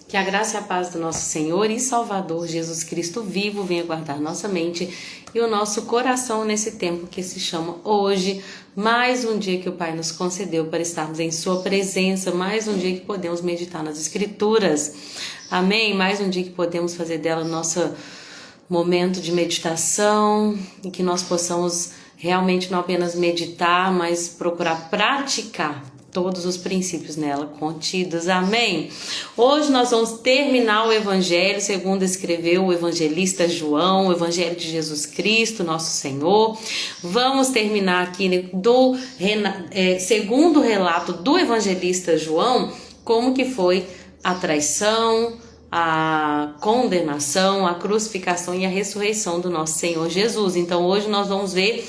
Que a graça e a paz do nosso Senhor e Salvador Jesus Cristo vivo venha guardar nossa mente e o nosso coração nesse tempo que se chama hoje. Mais um dia que o Pai nos concedeu para estarmos em Sua presença, mais um dia que podemos meditar nas Escrituras. Amém? Mais um dia que podemos fazer dela nosso momento de meditação e que nós possamos realmente não apenas meditar, mas procurar praticar todos os princípios nela contidos. Amém? Hoje nós vamos terminar o Evangelho segundo escreveu o evangelista João, o Evangelho de Jesus Cristo, nosso Senhor. Vamos terminar aqui segundo o relato do evangelista João, como que foi a traição, a condenação, a crucificação e a ressurreição do nosso Senhor Jesus. Então hoje nós vamos ver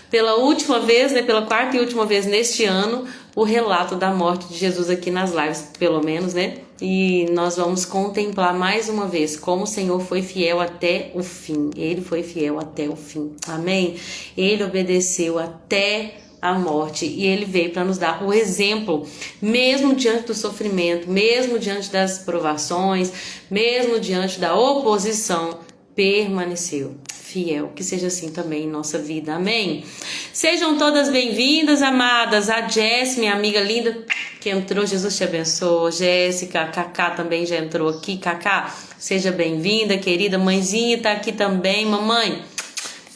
pela última vez, pela quarta e última vez neste ano, o relato da morte de Jesus aqui nas lives, pelo menos, E nós vamos contemplar mais uma vez como o Senhor foi fiel até o fim. Ele foi fiel até o fim. Amém? Ele obedeceu até a morte e ele veio para nos dar o exemplo, mesmo diante do sofrimento, mesmo diante das provações, mesmo diante da oposição, permaneceu fiel. Que seja assim também em nossa vida. Amém? Sejam todas bem-vindas, amadas. A Jess, minha amiga linda, que entrou, Jesus te abençoe. Jéssica, a Cacá também já entrou aqui. Cacá, seja bem-vinda, querida. Mãezinha tá aqui também. Mamãe,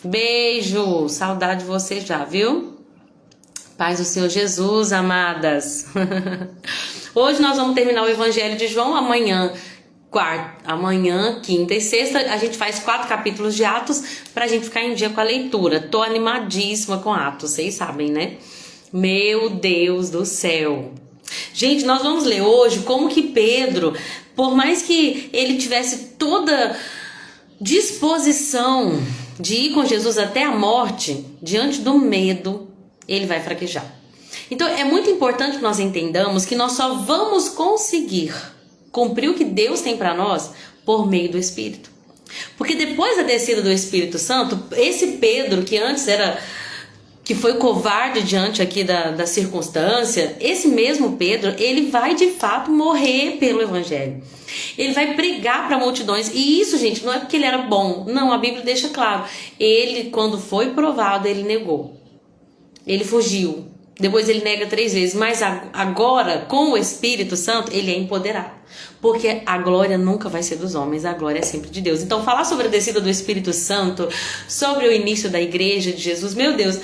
beijo. Saudade de você já, viu? Paz do Senhor Jesus, amadas. Hoje nós vamos terminar o Evangelho de João. Amanhã, quinta e sexta, a gente faz 4 capítulos de Atos pra gente ficar em dia com a leitura. Tô animadíssima com Atos, vocês sabem, Meu Deus do céu. Gente, nós vamos ler hoje como que Pedro, por mais que ele tivesse toda disposição de ir com Jesus até a morte, diante do medo, ele vai fraquejar. Então é muito importante que nós entendamos que nós só vamos conseguir cumprir o que Deus tem para nós por meio do Espírito. Porque depois da descida do Espírito Santo, esse Pedro que foi covarde diante aqui da circunstância, esse mesmo Pedro, ele vai de fato morrer pelo Evangelho. Ele vai pregar para multidões. E isso, gente, não é porque ele era bom. Não, a Bíblia deixa claro. Ele, quando foi provado, ele negou. Ele fugiu. Depois ele nega 3 vezes. Mas agora, com o Espírito Santo, ele é empoderado. Porque a glória nunca vai ser dos homens, a glória é sempre de Deus. Então falar sobre a descida do Espírito Santo, sobre o início da igreja de Jesus, meu Deus,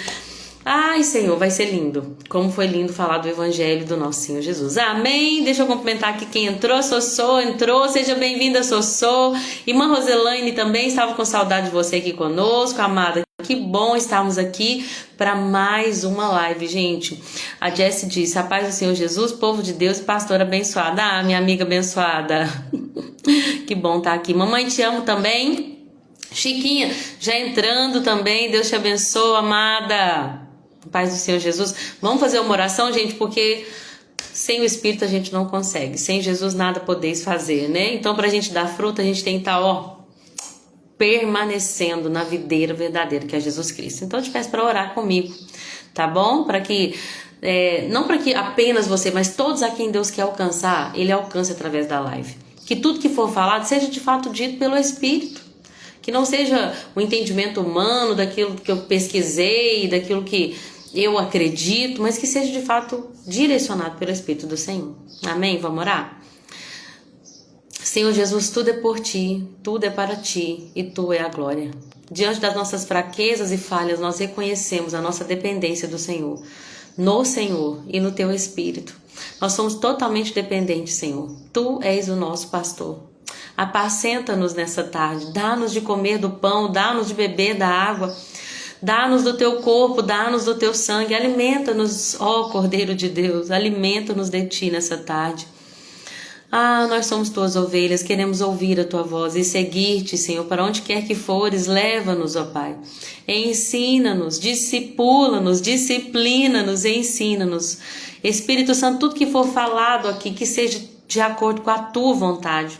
ai Senhor, vai ser lindo. Como foi lindo falar do Evangelho do nosso Senhor Jesus. Amém. Deixa eu cumprimentar aqui quem entrou. Sossô entrou, seja bem-vinda, Sossô. Irmã Roselaine também, estava com saudade de você aqui conosco, amada. Que bom estarmos aqui para mais uma live, gente. A Jessie disse: a paz do Senhor Jesus, povo de Deus, pastora abençoada. Ah, minha amiga abençoada. Que bom estar aqui. Mamãe, te amo também. Chiquinha, já entrando também. Deus te abençoe, amada. Paz do Senhor Jesus. Vamos fazer uma oração, gente, porque sem o Espírito a gente não consegue. Sem Jesus nada podeis fazer, Então, para a gente dar fruto, a gente tem que estar, permanecendo na videira verdadeira que é Jesus Cristo. Então eu te peço para orar comigo, tá bom? Para que, não para que apenas você, mas todos a quem Deus quer alcançar, Ele alcance através da live. Que tudo que for falado seja de fato dito pelo Espírito. Que não seja o entendimento humano daquilo que eu pesquisei, daquilo que eu acredito, mas que seja de fato direcionado pelo Espírito do Senhor. Amém? Vamos orar? Senhor Jesus, tudo é por Ti, tudo é para Ti e Tu é a glória. Diante das nossas fraquezas e falhas, nós reconhecemos a nossa dependência do Senhor, no Senhor e no Teu Espírito. Nós somos totalmente dependentes, Senhor. Tu és o nosso pastor. Apacenta-nos nessa tarde, dá-nos de comer do pão, dá-nos de beber da água, dá-nos do Teu corpo, dá-nos do Teu sangue, alimenta-nos, ó Cordeiro de Deus, alimenta-nos de Ti nessa tarde. Ah, nós somos Tuas ovelhas, queremos ouvir a Tua voz e seguir-Te, Senhor, para onde quer que fores, leva-nos, ó Pai. Ensina-nos, discipula-nos, disciplina-nos, ensina-nos. Espírito Santo, tudo que for falado aqui, que seja de acordo com a Tua vontade.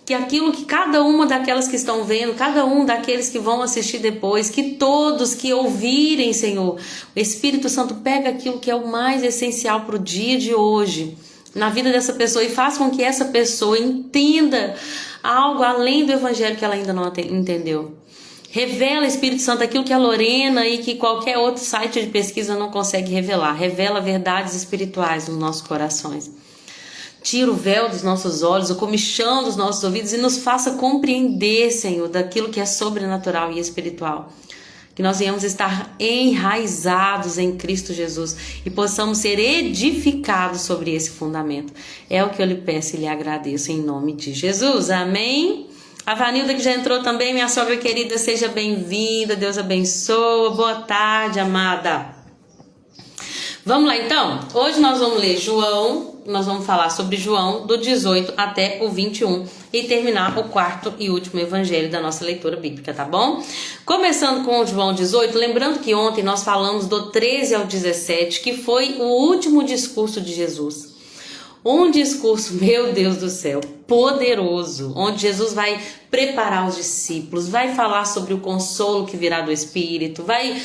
Que aquilo que cada uma daquelas que estão vendo, cada um daqueles que vão assistir depois, que todos que ouvirem, Senhor, o Espírito Santo pega aquilo que é o mais essencial para o dia de hoje. na vida dessa pessoa e faça com que essa pessoa entenda algo além do evangelho que ela ainda não entendeu. Revela, Espírito Santo, aquilo que a Lorena e que qualquer outro site de pesquisa não consegue revelar. Revela verdades espirituais nos nossos corações. Tira o véu dos nossos olhos, o comichão dos nossos ouvidos e nos faça compreender, Senhor, daquilo que é sobrenatural e espiritual. Que nós venhamos estar enraizados em Cristo Jesus e possamos ser edificados sobre esse fundamento. É o que eu lhe peço e lhe agradeço em nome de Jesus. Amém? A Vanilda, que já entrou também, minha sogra querida, seja bem-vinda. Deus abençoe. Boa tarde, amada. Vamos lá então? Hoje nós vamos ler João, nós vamos falar sobre João do 18 até o 21 e terminar o quarto e último evangelho da nossa leitura bíblica, tá bom? Começando com o João 18, lembrando que ontem nós falamos do 13 ao 17, que foi o último discurso de Jesus. Um discurso, meu Deus do céu, poderoso, onde Jesus vai preparar os discípulos, vai falar sobre o consolo que virá do Espírito, vai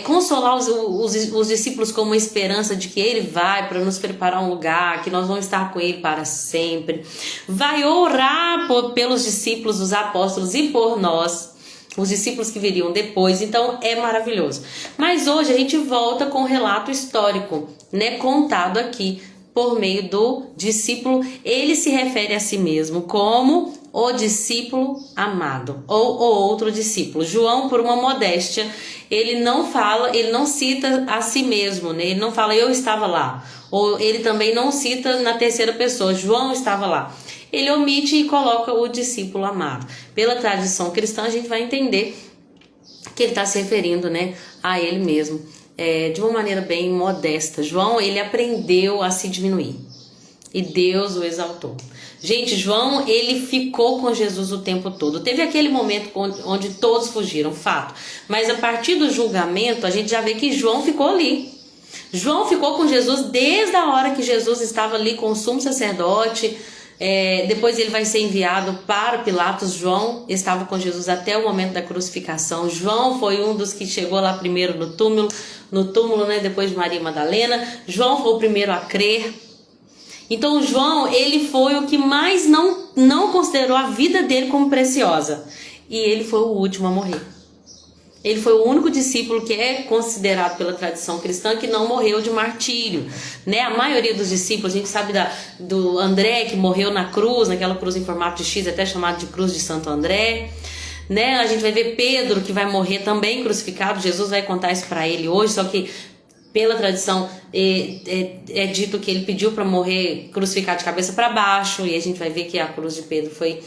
consolar os discípulos com uma esperança de que Ele vai para nos preparar um lugar, que nós vamos estar com Ele para sempre. Vai orar pelos discípulos, os apóstolos e por nós, os discípulos que viriam depois. Então é maravilhoso. Mas hoje a gente volta com o relato histórico, né, contado aqui por meio do discípulo. Ele se refere a si mesmo como o discípulo amado, ou o outro discípulo. João, por uma modéstia, ele não fala, ele não cita a si mesmo, né? Ele não fala eu estava lá, ou ele também não cita na terceira pessoa, João estava lá. Ele omite e coloca o discípulo amado. Pela tradição cristã, a gente vai entender que ele está se referindo, né, a ele mesmo. De uma maneira bem modesta. João, ele aprendeu a se diminuir e Deus o exaltou. Gente, João, ele ficou com Jesus o tempo todo. Teve aquele momento onde todos fugiram, fato. Mas a partir do julgamento, a gente já vê que João ficou ali. João ficou com Jesus desde a hora que Jesus estava ali com o sumo sacerdote. Depois ele vai ser enviado para Pilatos. João estava com Jesus até o momento da crucificação. João foi um dos que chegou lá primeiro no túmulo, né, depois de Maria Madalena. João foi o primeiro a crer. Então João, ele foi o que mais não considerou a vida dele como preciosa. E ele foi o último a morrer. Ele foi o único discípulo que é considerado pela tradição cristã que não morreu de martírio, né? A maioria dos discípulos, a gente sabe do André, que morreu na cruz, naquela cruz em formato de X, até chamado de cruz de Santo André, né? A gente vai ver Pedro, que vai morrer também crucificado. Jesus vai contar isso para ele hoje, só que pela tradição é dito que ele pediu para morrer crucificado de cabeça para baixo, e a gente vai ver que a cruz de Pedro foi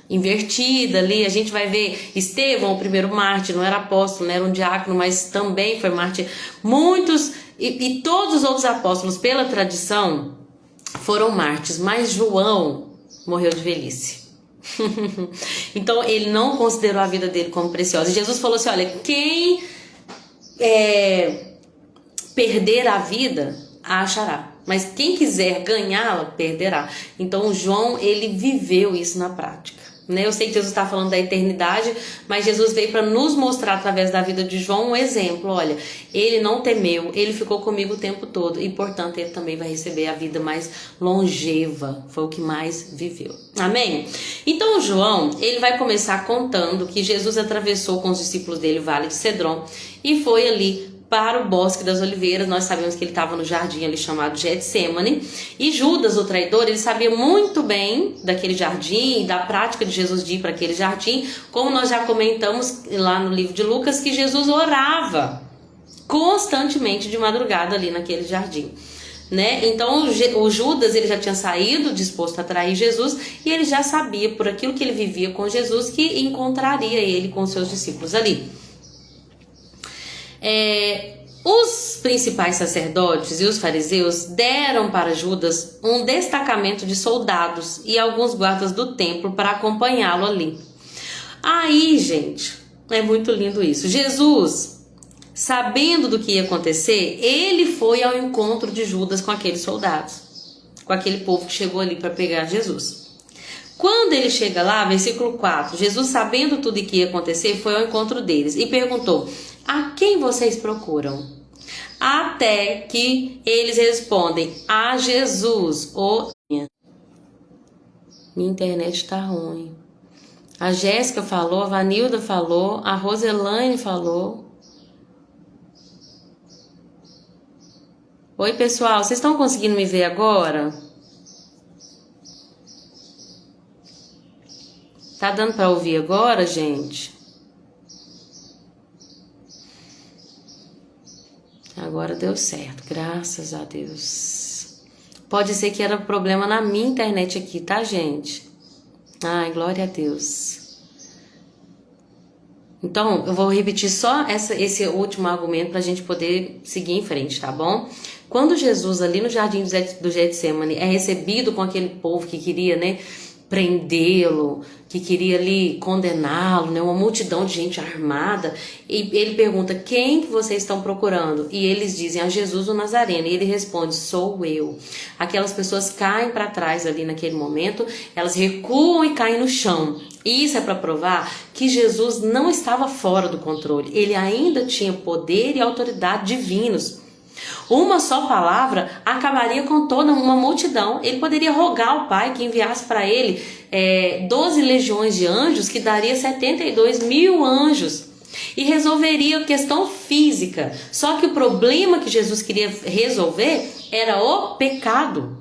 invertida ali. A gente vai ver Estevão, o primeiro mártir, não era apóstolo, não era um diácono, mas também foi mártir. Muitos e todos os outros apóstolos, pela tradição, foram mártires, mas João morreu de velhice. Então ele não considerou a vida dele como preciosa. E Jesus falou assim: olha, quem perder a vida, a achará, mas quem quiser ganhá-la, perderá. Então João, ele viveu isso na prática, né? Eu sei que Jesus está falando da eternidade, mas Jesus veio para nos mostrar através da vida de João um exemplo. Olha, ele não temeu, ele ficou comigo o tempo todo e, portanto, ele também vai receber a vida mais longeva. Foi o que mais viveu. Amém? Então João, ele vai começar contando que Jesus atravessou com os discípulos dele o Vale de Cedron e foi ali para o Bosque das Oliveiras. Nós sabemos que ele estava no jardim ali chamado Getsêmani, e Judas, o traidor, ele sabia muito bem daquele jardim e da prática de Jesus de ir para aquele jardim, como nós já comentamos lá no livro de Lucas, que Jesus orava constantemente de madrugada ali naquele jardim, né? Então o Judas, ele já tinha saído disposto a trair Jesus, e ele já sabia, por aquilo que ele vivia com Jesus, que encontraria ele com seus discípulos ali. Os principais sacerdotes e os fariseus deram para Judas um destacamento de soldados e alguns guardas do templo para acompanhá-lo ali. Aí, gente, é muito lindo isso. Jesus, sabendo do que ia acontecer, ele foi ao encontro de Judas com aqueles soldados, com aquele povo que chegou ali para pegar Jesus. Quando ele chega lá, versículo 4, Jesus, sabendo tudo o que ia acontecer, foi ao encontro deles e perguntou: a quem vocês procuram? até que eles respondem a Jesus. Minha internet tá ruim. A Jéssica falou, a Vanilda falou, a Roselaine falou. Oi, pessoal, vocês estão conseguindo me ver agora? Tá dando para ouvir agora, gente? Agora deu certo, graças a Deus. Pode ser que era problema na minha internet aqui, tá, gente? Ai, glória a Deus. Então, eu vou repetir só esse último argumento para a gente poder seguir em frente, tá bom? Quando Jesus ali no jardim do Getsemane é recebido com aquele povo que queria, né, prendê-lo, que queria ali condená-lo, né, uma multidão de gente armada, e ele pergunta: quem que vocês estão procurando? E eles dizem: a Jesus o Nazareno. E ele responde: sou eu. Aquelas pessoas caem para trás ali naquele momento, elas recuam e caem no chão. E isso é para provar que Jesus não estava fora do controle, ele ainda tinha poder e autoridade divinos. Uma só palavra acabaria com toda uma multidão. Ele poderia rogar ao Pai que enviasse para ele 12 legiões de anjos, que daria 72 mil anjos, e resolveria a questão física. Só que o problema que Jesus queria resolver era o pecado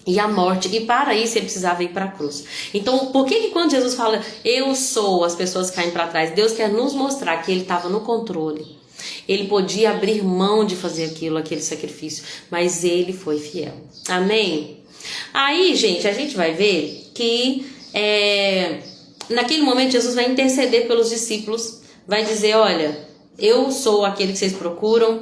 e a morte, e para isso ele precisava ir para a cruz. Então, por que quando Jesus fala eu sou, as pessoas caem para trás? Deus quer nos mostrar que ele estava no controle. Ele podia abrir mão de fazer aquele sacrifício, mas ele foi fiel. Amém? Aí, gente, a gente vai ver que naquele momento Jesus vai interceder pelos discípulos, vai dizer: olha, eu sou aquele que vocês procuram,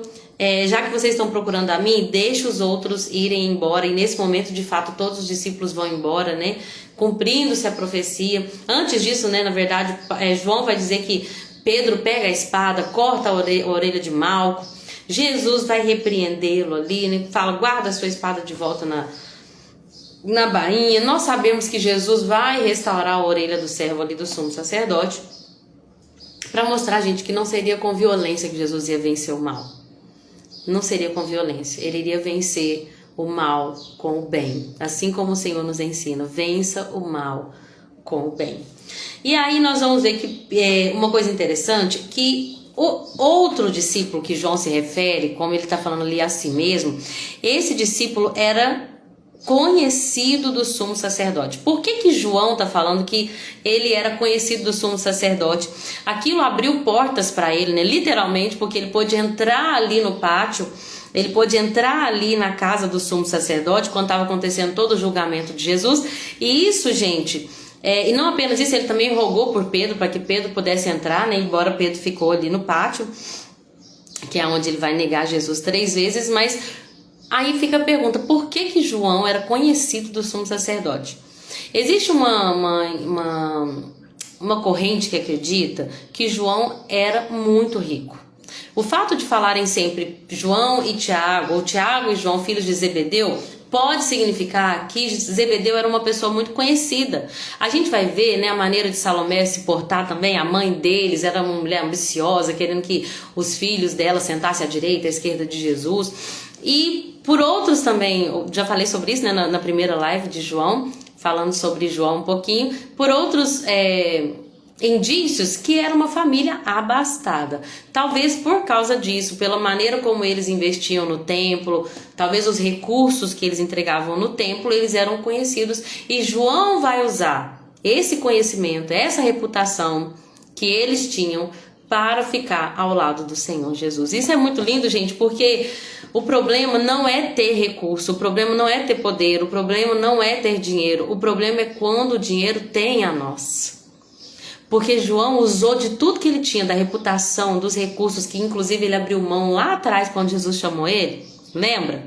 já que vocês estão procurando a mim, deixa os outros irem embora. E nesse momento, de fato, todos os discípulos vão embora, né? Cumprindo-se a profecia. Antes disso, né, na verdade, João vai dizer que Pedro pega a espada, corta a orelha de Malco. Jesus vai repreendê-lo ali, né? Fala: guarda a sua espada de volta na bainha. Nós sabemos que Jesus vai restaurar a orelha do servo ali do sumo sacerdote, para mostrar, gente, que não seria com violência que Jesus ia vencer o mal. Não seria com violência. Ele iria vencer o mal com o bem. Assim como o Senhor nos ensina: vença o mal com o bem. E aí nós vamos ver que uma coisa interessante, que o outro discípulo que João se refere, como ele está falando ali a si mesmo, esse discípulo era conhecido do sumo sacerdote. Por que João está falando que ele era conhecido do sumo sacerdote? Aquilo abriu portas para ele, né? Literalmente, porque ele pôde entrar ali no pátio, ele pôde entrar ali na casa do sumo sacerdote quando estava acontecendo todo o julgamento de Jesus. E isso, gente, e não apenas isso, ele também rogou por Pedro, para que Pedro pudesse entrar, né? Embora Pedro ficou ali no pátio, que é onde ele vai negar Jesus 3 vezes. Mas aí fica a pergunta: por que João era conhecido do sumo sacerdote? Existe uma corrente que acredita que João era muito rico. O fato de falarem sempre João e Tiago, ou Tiago e João, filhos de Zebedeu, pode significar que Zebedeu era uma pessoa muito conhecida. A gente vai ver, né, a maneira de Salomé se portar também. A mãe deles era uma mulher ambiciosa, querendo que os filhos dela sentassem à direita e à esquerda de Jesus. E por outros também, eu já falei sobre isso, né, na primeira live de João, falando sobre João um pouquinho. Por outros indícios que era uma família abastada. Talvez por causa disso, pela maneira como eles investiam no templo, talvez os recursos que eles entregavam no templo, eles eram conhecidos. E João vai usar esse conhecimento, essa reputação que eles tinham para ficar ao lado do Senhor Jesus. Isso é muito lindo, gente, porque o problema não é ter recurso, o problema não é ter poder, o problema não é ter dinheiro, o problema é quando o dinheiro tem a nós. Porque João usou de tudo que ele tinha, da reputação, dos recursos, que inclusive ele abriu mão lá atrás quando Jesus chamou ele. Lembra?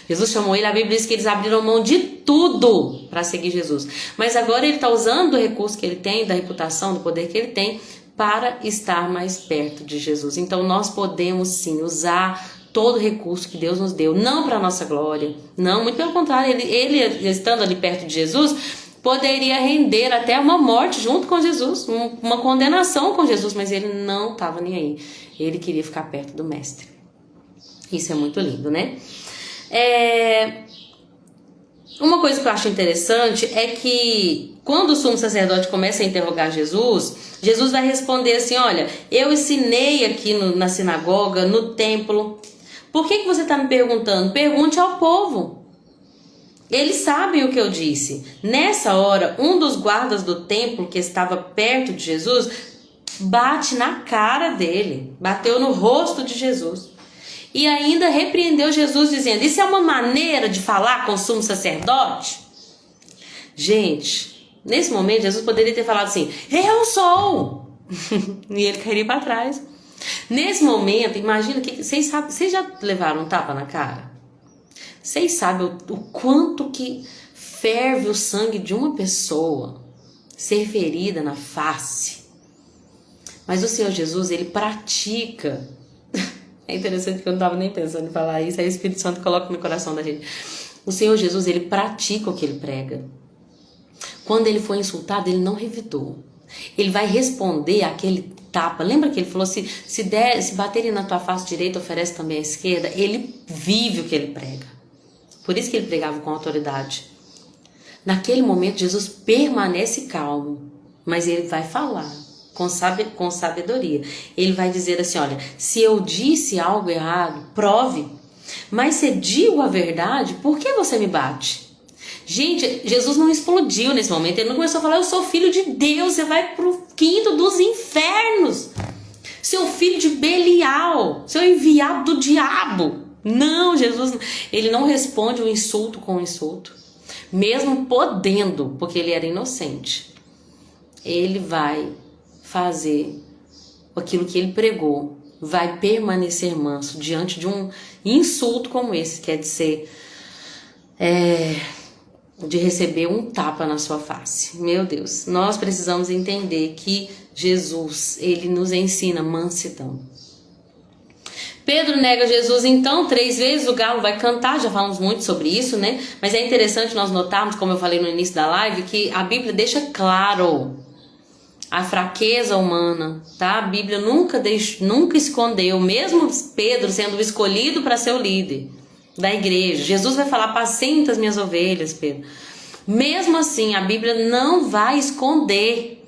Jesus chamou ele, a Bíblia diz que eles abriram mão de tudo para seguir Jesus. Mas agora ele está usando o recurso que ele tem, da reputação, do poder que ele tem, para estar mais perto de Jesus. Então nós podemos sim usar todo o recurso que Deus nos deu, não para a nossa glória, não, muito pelo contrário, ele estando ali perto de Jesus, poderia render até uma morte junto com Jesus, uma condenação com Jesus, mas ele não estava nem aí. Ele queria ficar perto do mestre. Isso é muito lindo, né? Uma coisa que eu acho interessante é que quando o sumo sacerdote começa a interrogar Jesus, Jesus vai responder assim: olha, eu ensinei aqui na sinagoga, no templo. Por que você está me perguntando? Pergunte ao povo. Eles sabem o que eu disse. Nessa hora, um dos guardas do templo que estava perto de Jesus bate na cara dele, bateu no rosto de Jesus. E ainda repreendeu Jesus dizendo: isso é uma maneira de falar com o sumo sacerdote? Gente, nesse momento Jesus poderia ter falado assim: eu sou! E ele cairia para trás. Nesse momento, imagina que vocês já levaram um tapa na cara? Vocês sabem o quanto que ferve o sangue de uma pessoa ser ferida na face. Mas o Senhor Jesus, ele pratica. É interessante que eu não estava nem pensando em falar isso. Aí o Espírito Santo coloca no coração da gente. O Senhor Jesus, ele pratica o que ele prega. Quando ele foi insultado, ele não revidou. Ele vai responder aquele tapa. Lembra que ele falou: se baterem na tua face direita, oferece também a esquerda. Ele vive o que ele prega. Por isso que ele pregava com autoridade. Naquele momento, Jesus permanece calmo, mas ele vai falar com sabedoria. Ele vai dizer assim: olha, se eu disse algo errado, prove. Mas se digo a verdade, por que você me bate? Gente, Jesus não explodiu nesse momento. Ele não começou a falar: eu sou filho de Deus, você vai pro quinto dos infernos. Seu filho de Belial, seu enviado do diabo. Não, Jesus, ele não responde um insulto com um insulto. Mesmo podendo, porque ele era inocente. Ele vai fazer aquilo que ele pregou. Vai permanecer manso diante de um insulto como esse. Quer dizer, de receber um tapa na sua face. Meu Deus, nós precisamos entender que Jesus, ele nos ensina mansidão. Pedro nega Jesus então 3 vezes, o galo vai cantar, já falamos muito sobre isso, né? Mas é interessante nós notarmos, como eu falei no início da live, que a Bíblia deixa claro a fraqueza humana, tá? A Bíblia nunca escondeu, mesmo Pedro sendo escolhido para ser o líder da igreja. Jesus vai falar: apacenta as minhas ovelhas, Pedro. Mesmo assim, a Bíblia não vai esconder,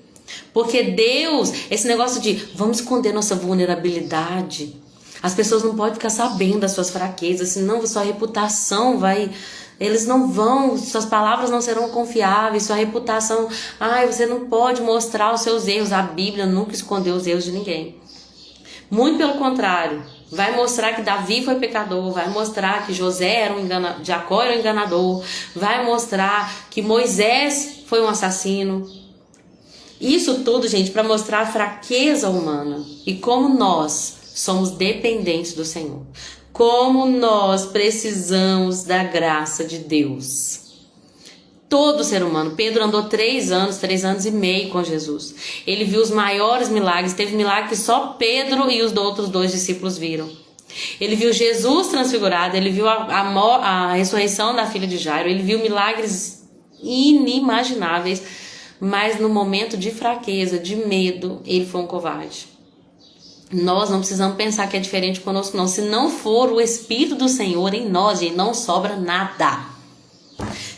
porque Deus, esse negócio de vamos esconder nossa vulnerabilidade, as pessoas não podem ficar sabendo das suas fraquezas, senão sua reputação vai... Eles não vão, suas palavras não serão confiáveis, sua reputação... você não pode mostrar os seus erros. A Bíblia nunca escondeu os erros de ninguém. Muito pelo contrário. Vai mostrar que Davi foi pecador, vai mostrar que Jacó era um enganador, vai mostrar que Moisés foi um assassino. Isso tudo, gente, para mostrar a fraqueza humana e como nós somos dependentes do Senhor. Como nós precisamos da graça de Deus. Todo ser humano. Pedro andou 3 anos e meio com Jesus. Ele viu os maiores milagres. Teve milagre que só Pedro e os outros 2 discípulos viram. Ele viu Jesus transfigurado. Ele viu a ressurreição da filha de Jairo. Ele viu milagres inimagináveis. Mas no momento de fraqueza, de medo, ele foi um covarde. Nós não precisamos pensar que é diferente conosco, não. Se não for o Espírito do Senhor em nós, gente, não sobra nada.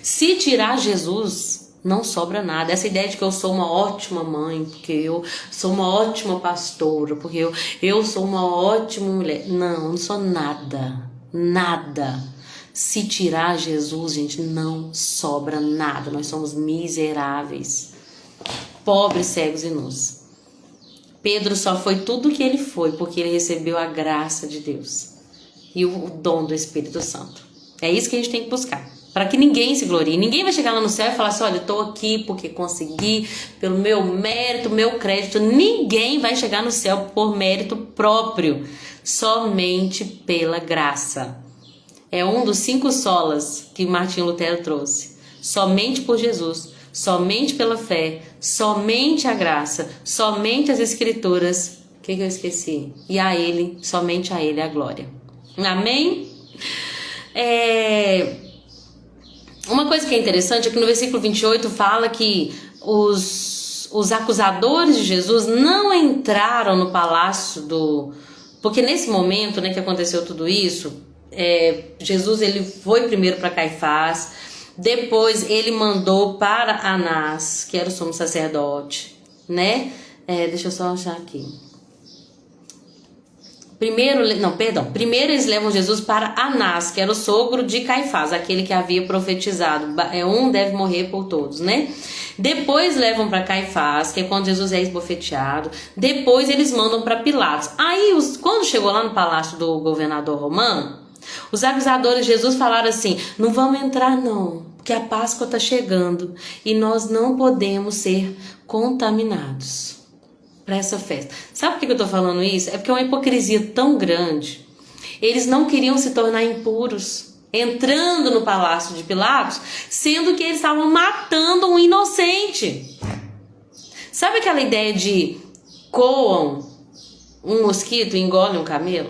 Se tirar Jesus, não sobra nada. Essa ideia de que eu sou uma ótima mãe, porque eu sou uma ótima pastora, porque eu sou uma ótima mulher. Não sou nada. Nada. Se tirar Jesus, gente, não sobra nada. Nós somos miseráveis, pobres, cegos e nus. Pedro só foi tudo o que ele foi porque ele recebeu a graça de Deus e o dom do Espírito Santo. É isso que a gente tem que buscar, para que ninguém se glorie. Ninguém vai chegar lá no céu e falar assim: olha, eu estou aqui porque consegui, pelo meu mérito, meu crédito. Ninguém vai chegar no céu por mérito próprio, somente pela graça. É um dos 5 solas que Martinho Lutero trouxe. Somente por Jesus, somente pela fé, somente a graça, somente as escrituras. O que eu esqueci? E a ele, somente a ele a glória. Amém? Uma coisa que é interessante é que no versículo 28 fala que os acusadores de Jesus não entraram no palácio Porque nesse momento, né, que aconteceu tudo isso, Jesus ele foi primeiro para Caifás, depois ele mandou para Anás, que era o sumo sacerdote, né? Deixa eu só achar aqui. Primeiro eles levam Jesus para Anás, que era o sogro de Caifás, aquele que havia profetizado, um deve morrer por todos, né? Depois levam para Caifás, que é quando Jesus é esbofeteado. Depois eles mandam para Pilatos. Aí, quando chegou lá no palácio do governador romano, os acusadores de Jesus falaram assim: não vamos entrar não, porque a Páscoa está chegando e nós não podemos ser contaminados para essa festa. Sabe por que eu tô falando isso? É porque é uma hipocrisia tão grande. Eles não queriam se tornar impuros, entrando no palácio de Pilatos, sendo que eles estavam matando um inocente. Sabe aquela ideia de coam um mosquito e engolem um camelo?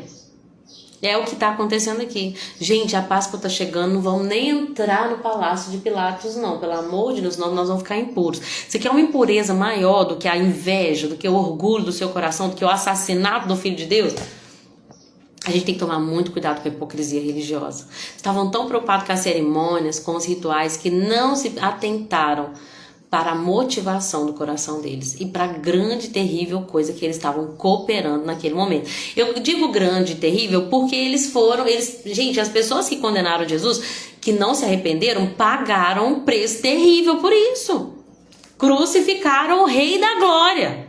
É o que está acontecendo aqui. Gente, a Páscoa está chegando, não vamos nem entrar no palácio de Pilatos, não. Pelo amor de Deus, nós vamos ficar impuros. Você quer uma impureza maior do que a inveja, do que o orgulho do seu coração, do que o assassinato do Filho de Deus? A gente tem que tomar muito cuidado com a hipocrisia religiosa. Estavam tão preocupados com as cerimônias, com os rituais, que não se atentaram para a motivação do coração deles e para a grande e terrível coisa que eles estavam cooperando naquele momento. Eu digo grande e terrível porque gente, as pessoas que condenaram Jesus, que não se arrependeram, pagaram um preço terrível por isso. Crucificaram o Rei da Glória.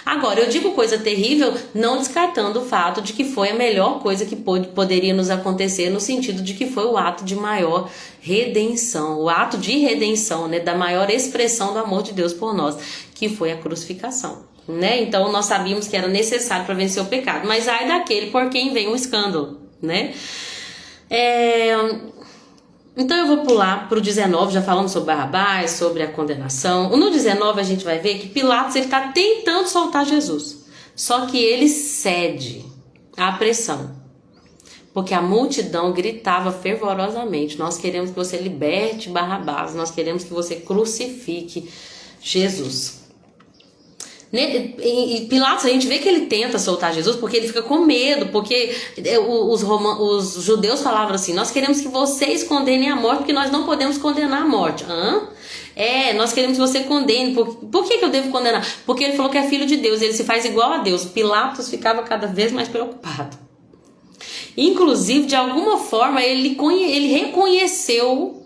Agora, eu digo coisa terrível, não descartando o fato de que foi a melhor coisa que poderia nos acontecer, no sentido de que foi o ato de maior redenção, o ato de redenção, né, da maior expressão do amor de Deus por nós, que foi a crucificação, né? Então, nós sabíamos que era necessário para vencer o pecado, mas ai daquele por quem vem o escândalo, né? Então eu vou pular para o 19, já falamos sobre Barrabás, sobre a condenação. No 19 a gente vai ver que Pilatos está tentando soltar Jesus, só que ele cede à pressão, porque a multidão gritava fervorosamente: nós queremos que você liberte Barrabás, nós queremos que você crucifique Jesus. E Pilatos, a gente vê que ele tenta soltar Jesus porque ele fica com medo, porque os judeus falavam assim: nós queremos que vocês condenem a morte, porque nós não podemos condenar a morte. Nós queremos que você condene. Por que eu devo condenar? Porque ele falou que é filho de Deus, ele se faz igual a Deus. Pilatos ficava cada vez mais preocupado. Inclusive, de alguma forma, ele reconheceu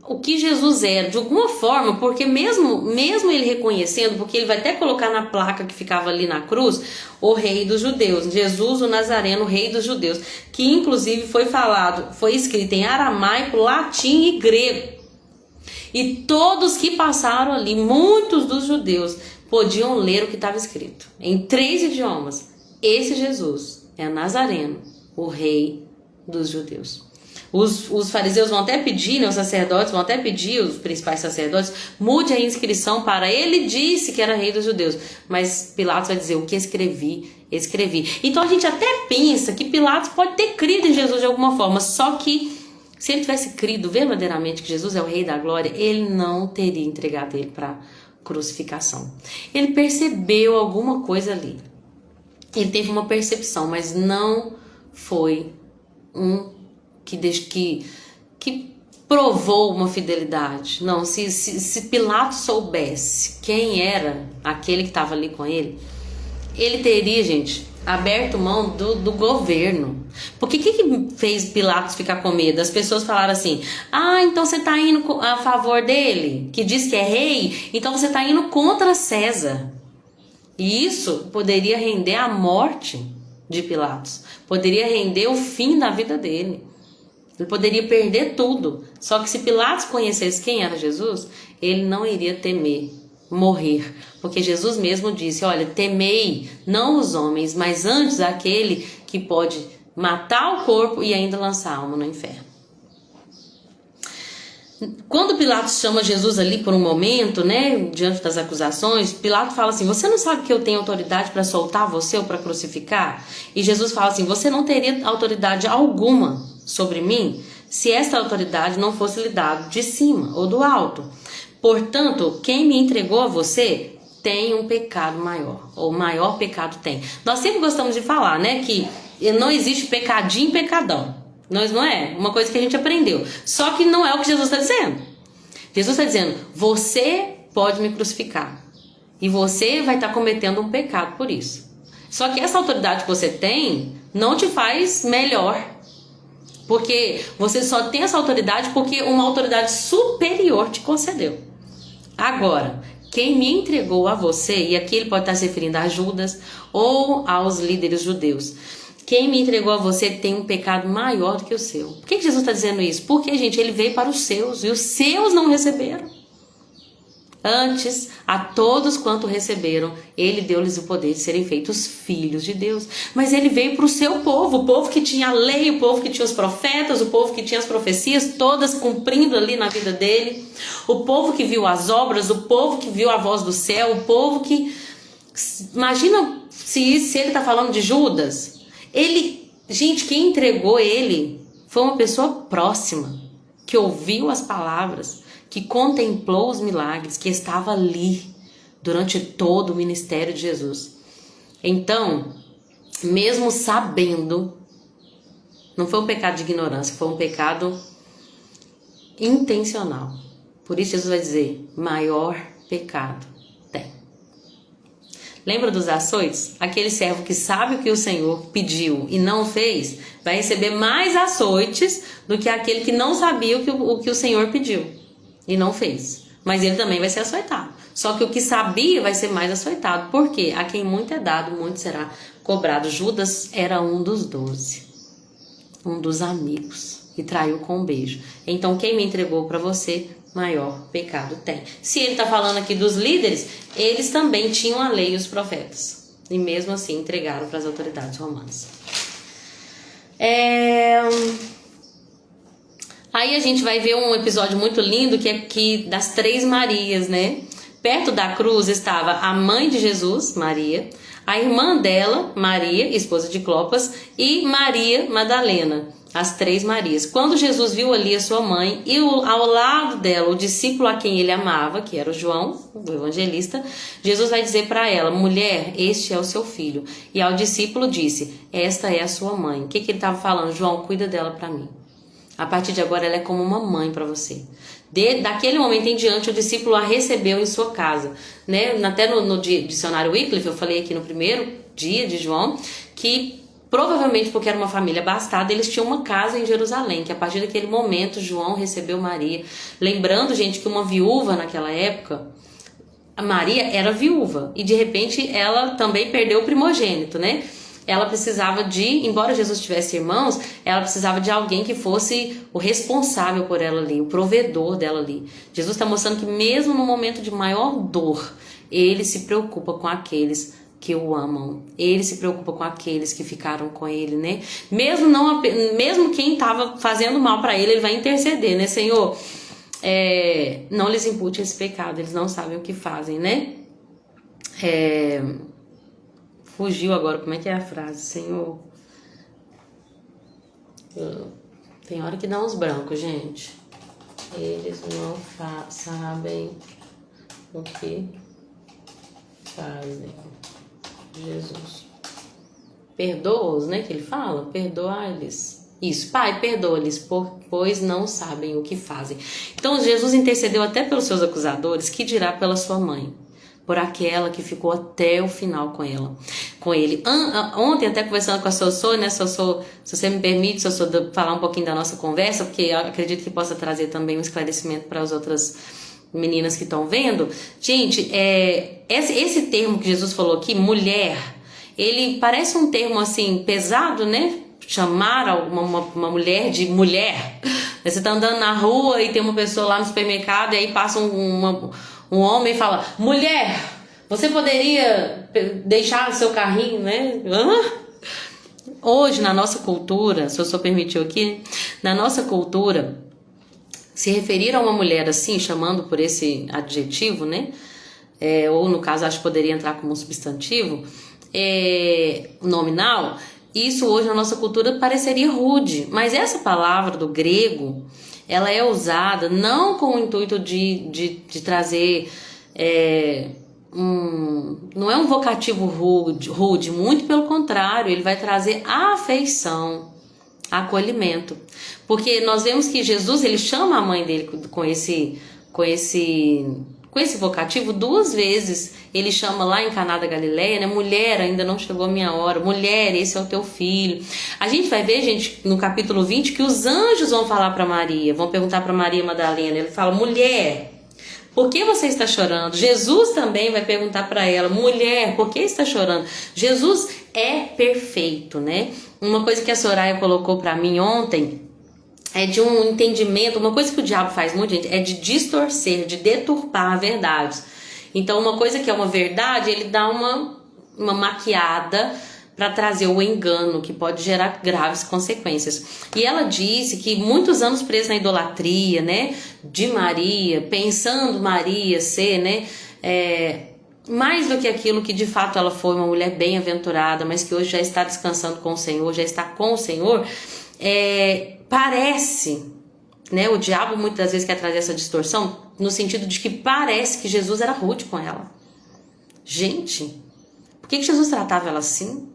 o que Jesus era, de alguma forma, porque mesmo ele reconhecendo, porque ele vai até colocar na placa que ficava ali na cruz, o Rei dos Judeus, Jesus o Nazareno, o Rei dos Judeus, que inclusive foi escrito em aramaico, latim e grego. E todos que passaram ali, muitos dos judeus, podiam ler o que estava escrito, em 3 idiomas. Esse Jesus é Nazareno, o Rei dos Judeus. Os fariseus vão até pedir, né, os sacerdotes vão até pedir, os principais sacerdotes, mude a inscrição para ele disse que era Rei dos Judeus. Mas Pilatos vai dizer: o que escrevi. Então a gente até pensa que Pilatos pode ter crido em Jesus de alguma forma, só que se ele tivesse crido verdadeiramente que Jesus é o Rei da Glória, ele não teria entregado ele para crucificação. Ele percebeu alguma coisa ali. Ele teve uma percepção, mas não foi que provou uma fidelidade. Não, se Pilatos soubesse quem era aquele que estava ali com ele, ele teria, gente, aberto mão do governo. Porque o que fez Pilatos ficar com medo? As pessoas falaram assim: então você está indo a favor dele, que diz que é rei, então você está indo contra César. E isso poderia render a morte de Pilatos, poderia render o fim da vida dele. Ele poderia perder tudo. Só que se Pilatos conhecesse quem era Jesus, ele não iria temer morrer. Porque Jesus mesmo disse: olha, temei não os homens, mas antes aquele que pode matar o corpo e ainda lançar a alma no inferno. Quando Pilatos chama Jesus ali por um momento, né, diante das acusações, Pilatos fala assim: você não sabe que eu tenho autoridade para soltar você ou para crucificar? E Jesus fala assim: você não teria autoridade alguma sobre mim se esta autoridade não fosse lhe dada de cima ou do alto. Portanto, quem me entregou a você tem um pecado maior, ou maior pecado tem. Nós sempre gostamos de falar, né, que não existe pecadinho e pecadão. Não é uma coisa que a gente aprendeu. Só que não é o que Jesus está dizendo. Jesus está dizendo, você pode me crucificar. E você vai estar cometendo um pecado por isso. Só que essa autoridade que você tem não te faz melhor. Porque você só tem essa autoridade porque uma autoridade superior te concedeu. Agora, quem me entregou a você, e aqui ele pode estar se referindo a Judas ou aos líderes judeus. Quem me entregou a você tem um pecado maior do que o seu. Por que Jesus está dizendo isso? Porque, gente, ele veio para os seus e os seus não receberam. Antes, a todos quanto receberam, ele deu-lhes o poder de serem feitos filhos de Deus. Mas ele veio para o seu povo, o povo que tinha a lei, o povo que tinha os profetas, o povo que tinha as profecias, todas cumprindo ali na vida dele. O povo que viu as obras, o povo que viu a voz do céu, o povo que... Imagina se ele está falando de Judas. Gente, quem entregou ele foi uma pessoa próxima, que ouviu as palavras, que contemplou os milagres, que estava ali durante todo o ministério de Jesus. Então, mesmo sabendo, não foi um pecado de ignorância, foi um pecado intencional. Por isso Jesus vai dizer, maior pecado tem. Lembra dos açoites? Aquele servo que sabe o que o Senhor pediu e não fez, vai receber mais açoites do que aquele que não sabia o que o Senhor pediu e não fez. Mas ele também vai ser açoitado. Só que o que sabia vai ser mais açoitado. Por quê? A quem muito é dado, muito será cobrado. Judas era um dos 12. Um dos amigos. E traiu com um beijo. Então quem me entregou para você, maior pecado tem. Se ele está falando aqui dos líderes, eles também tinham a lei e os profetas. E mesmo assim entregaram para as autoridades romanas. Aí a gente vai ver um episódio muito lindo que é que das 3 Marias, né? Perto da cruz estava a mãe de Jesus, Maria, a irmã dela, Maria, esposa de Clopas, e Maria Madalena, as 3 Marias. Quando Jesus viu ali a sua mãe e ao lado dela o discípulo a quem ele amava, que era o João, o evangelista, Jesus vai dizer para ela, mulher, este é o seu filho. E ao discípulo disse, esta é a sua mãe. O que ele estava falando? João, cuida dela para mim. A partir de agora ela é como uma mãe para você. Daquele momento em diante o discípulo a recebeu em sua casa, né? Até no dicionário Wycliffe, eu falei aqui no primeiro dia de João, que provavelmente porque era uma família abastada, eles tinham uma casa em Jerusalém, que a partir daquele momento João recebeu Maria. Lembrando, gente, que uma viúva naquela época, a Maria era viúva e de repente ela também perdeu o primogênito, né? Ela precisava embora Jesus tivesse irmãos, ela precisava de alguém que fosse o responsável por ela ali, o provedor dela ali. Jesus está mostrando que mesmo no momento de maior dor, ele se preocupa com aqueles que o amam. Ele se preocupa com aqueles que ficaram com ele, né? Mesmo quem estava fazendo mal para ele, ele vai interceder, né? Senhor, não lhes impute esse pecado, eles não sabem o que fazem, né? Fugiu agora, como é que é a frase? Senhor, tem hora que dá uns brancos, gente. Eles não sabem o que fazem. Jesus. Perdoa-os, né? Que ele fala? Perdoa-lhes. Isso, Pai, perdoa-lhes, pois não sabem o que fazem. Então, Jesus intercedeu até pelos seus acusadores, que dirá pela sua mãe, por aquela que ficou até o final com ele. Ontem, até conversando com a Sossô, né, Sossô, se você me permite, Sossô, falar um pouquinho da nossa conversa, porque eu acredito que possa trazer também um esclarecimento para as outras meninas que estão vendo. Gente, esse termo que Jesus falou aqui, mulher, ele parece um termo assim pesado, né? Chamar uma mulher de mulher. Você tá andando na rua e tem uma pessoa lá no supermercado e aí passa um homem e fala, mulher, você poderia deixar o seu carrinho, né? Hoje, na nossa cultura, se o senhor permitiu aqui, na nossa cultura, se referir a uma mulher assim, chamando por esse adjetivo, né? Ou no caso, acho que poderia entrar como um substantivo, nominal, isso hoje na nossa cultura pareceria rude, mas essa palavra do grego, ela é usada não com o intuito de trazer não é um vocativo rude, muito pelo contrário, ele vai trazer afeição, acolhimento. Porque nós vemos que Jesus, ele chama a mãe dele com esse vocativo 2 vezes. Ele chama lá em Caná da Galileia, né? Mulher, ainda não chegou a minha hora. Mulher, esse é o teu filho. A gente vai ver, gente, no capítulo 20, que os anjos vão falar para Maria, vão perguntar para Maria Madalena. Ele fala, mulher, por que você está chorando? Jesus também vai perguntar para ela, mulher, por que está chorando? Jesus é perfeito, né? Uma coisa que a Soraya colocou para mim ontem é de um entendimento, uma coisa que o diabo faz muito, gente, é de distorcer, de deturpar a verdade. Então, uma coisa que é uma verdade, ele dá uma maquiada para trazer o engano, que pode gerar graves consequências. E ela disse que muitos anos presa na idolatria, né, de Maria, pensando Maria ser, né, mais do que aquilo que de fato ela foi, uma mulher bem-aventurada, mas que hoje já está descansando com o Senhor, já está com o Senhor, parece, né, o diabo muitas vezes quer trazer essa distorção, no sentido de que parece que Jesus era rude com ela. Gente, por que Jesus tratava ela assim?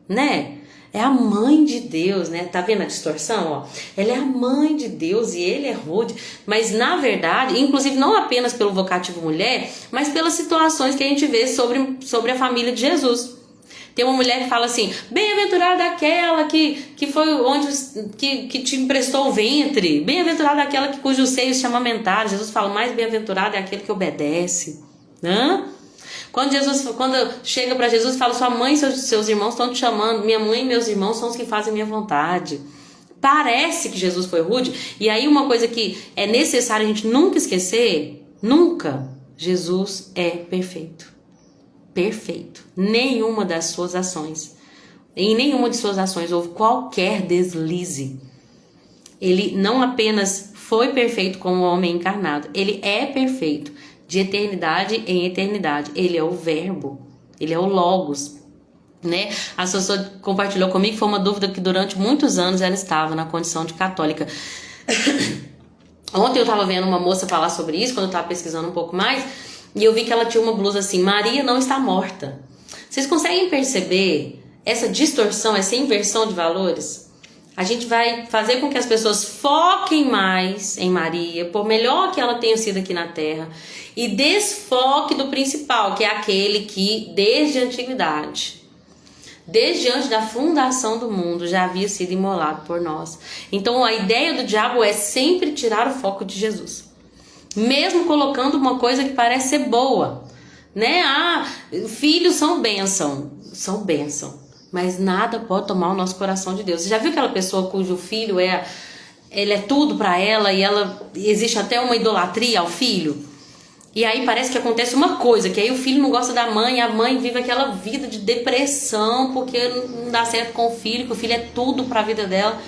Né? É a mãe de Deus, né? Tá vendo a distorção, ó? Ela é a mãe de Deus e ele é rude, mas na verdade, inclusive não apenas pelo vocativo mulher, mas pelas situações que a gente vê sobre a família de Jesus. Tem uma mulher que fala assim, bem-aventurada aquela que foi onde que te emprestou o ventre, bem-aventurada aquela cujos seios te amamentaram. Jesus fala, mais bem-aventurado é aquele que obedece, né? Quando chega para Jesus e fala, sua mãe e seus irmãos estão te chamando, minha mãe e meus irmãos são os que fazem minha vontade. Parece que Jesus foi rude. E aí uma coisa que é necessário a gente nunca esquecer, nunca, Jesus é perfeito. Perfeito. Nenhuma das suas ações, em nenhuma de suas ações houve qualquer deslize. Ele não apenas foi perfeito como homem encarnado, ele é perfeito de eternidade em eternidade. Ele é o verbo, ele é o logos, né? A Sossô compartilhou comigo que foi uma dúvida que durante muitos anos ela estava na condição de católica. Ontem eu estava vendo uma moça falar sobre isso, quando eu estava pesquisando um pouco mais, e eu vi que ela tinha uma blusa assim, Maria não está morta. Vocês conseguem perceber essa distorção, essa inversão de valores? A gente vai fazer com que as pessoas foquem mais em Maria, por melhor que ela tenha sido aqui na Terra, e desfoque do principal, que é aquele que, desde a antiguidade, desde antes da fundação do mundo, já havia sido imolado por nós. Então a ideia do diabo é sempre tirar o foco de Jesus. Mesmo colocando uma coisa que parece ser boa, né? Filhos são bênção, mas nada pode tomar o nosso coração de Deus. Você já viu aquela pessoa cujo filho ele é tudo para ela e existe até uma idolatria ao filho? E aí parece que acontece uma coisa, que aí o filho não gosta da mãe, a mãe vive aquela vida de depressão porque não dá certo com o filho, que o filho é tudo para a vida dela.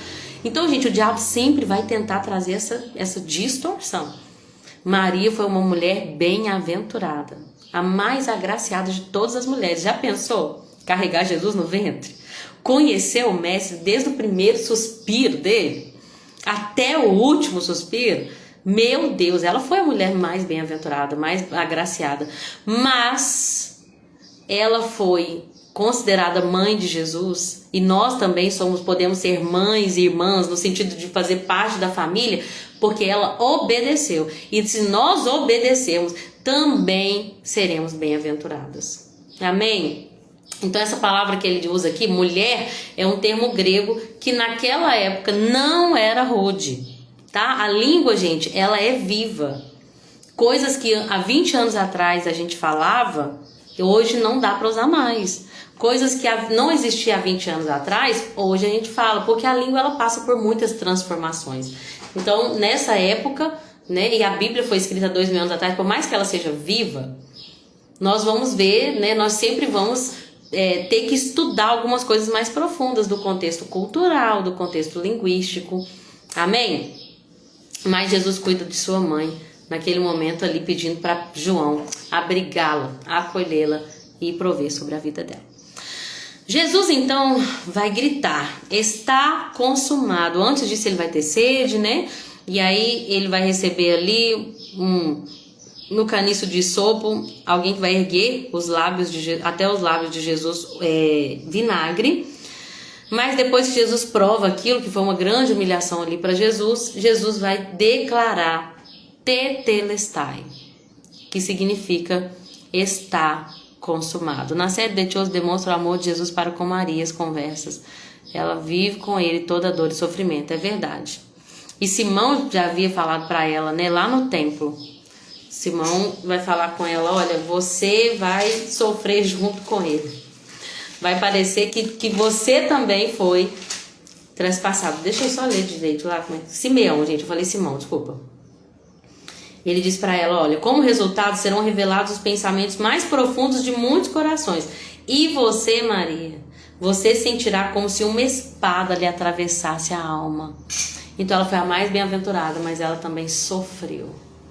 Então, gente, o diabo sempre vai tentar trazer essa distorção. Maria foi uma mulher bem-aventurada, a mais agraciada de todas as mulheres. Já pensou carregar Jesus no ventre? Conhecer o mestre desde o primeiro suspiro dele até o último suspiro? Meu Deus, ela foi a mulher mais bem-aventurada, mais agraciada, mas ela foi considerada mãe de Jesus, e nós também podemos ser mães e irmãs no sentido de fazer parte da família, porque ela obedeceu. E se nós obedecermos, também seremos bem-aventuradas. Amém? Então essa palavra que ele usa aqui, mulher, é um termo grego que naquela época não era rude, tá? A língua, gente, ela é viva. Coisas que há 20 anos atrás a gente falava, hoje não dá para usar mais. Coisas que não existiam há 20 anos atrás, hoje a gente fala, porque a língua ela passa por muitas transformações. Então, nessa época, né, e a Bíblia foi escrita 2000 anos atrás, por mais que ela seja viva, nós vamos ver, né, nós sempre vamos ter que estudar algumas coisas mais profundas do contexto cultural, do contexto linguístico. Amém? Mas Jesus cuida de sua mãe, naquele momento ali, pedindo para João abrigá-la, acolhê-la e prover sobre a vida dela. Jesus então vai gritar, está consumado. Antes disso ele vai ter sede, né? E aí ele vai receber ali no caniço de sopo, alguém que vai erguer os lábios até os lábios de Jesus vinagre. Mas depois que Jesus prova aquilo, que foi uma grande humilhação ali para Jesus, Jesus vai declarar tetelestai, que significa está consumado. Na série de Deus demonstra o amor de Jesus para com Maria, as conversas. Ela vive com ele toda dor e sofrimento, é verdade. E Simão já havia falado para ela, né, lá no templo. Simão vai falar com ela, olha, você vai sofrer junto com ele. Vai parecer que você também foi transpassado. Deixa eu só ler direito lá. Simeão, gente, eu falei Simão, desculpa. Ele diz para ela, olha, como resultado serão revelados os pensamentos mais profundos de muitos corações. E você, Maria, você sentirá como se uma espada lhe atravessasse a alma. Então ela foi a mais bem-aventurada, mas ela também sofreu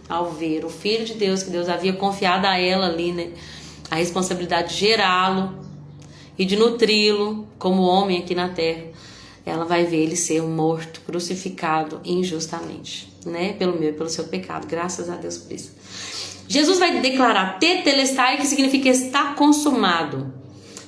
ao ver o Filho de Deus, que Deus havia confiado a ela ali, né, a responsabilidade de gerá-lo e de nutri-lo como homem aqui na terra. Ela vai ver ele ser morto, crucificado injustamente, né? Pelo meu e pelo seu pecado. Graças a Deus por isso. Jesus vai declarar tetelestai, que significa está consumado.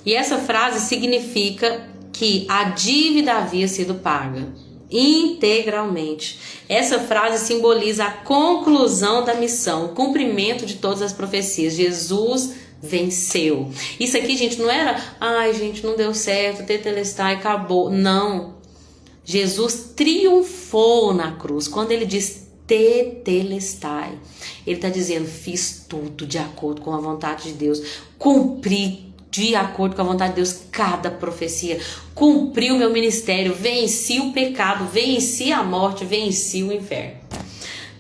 E essa frase significa que a dívida havia sido paga integralmente. Essa frase simboliza a conclusão da missão, o cumprimento de todas as profecias. Jesus venceu. Isso aqui, gente, não era, ai, gente, não deu certo, tetelestai, acabou. Não. Jesus triunfou na cruz. Quando ele diz tetelestai, ele está dizendo, fiz tudo de acordo com a vontade de Deus, cumpri de acordo com a vontade de Deus cada profecia, cumpri o meu ministério, venci o pecado, venci a morte, venci o inferno.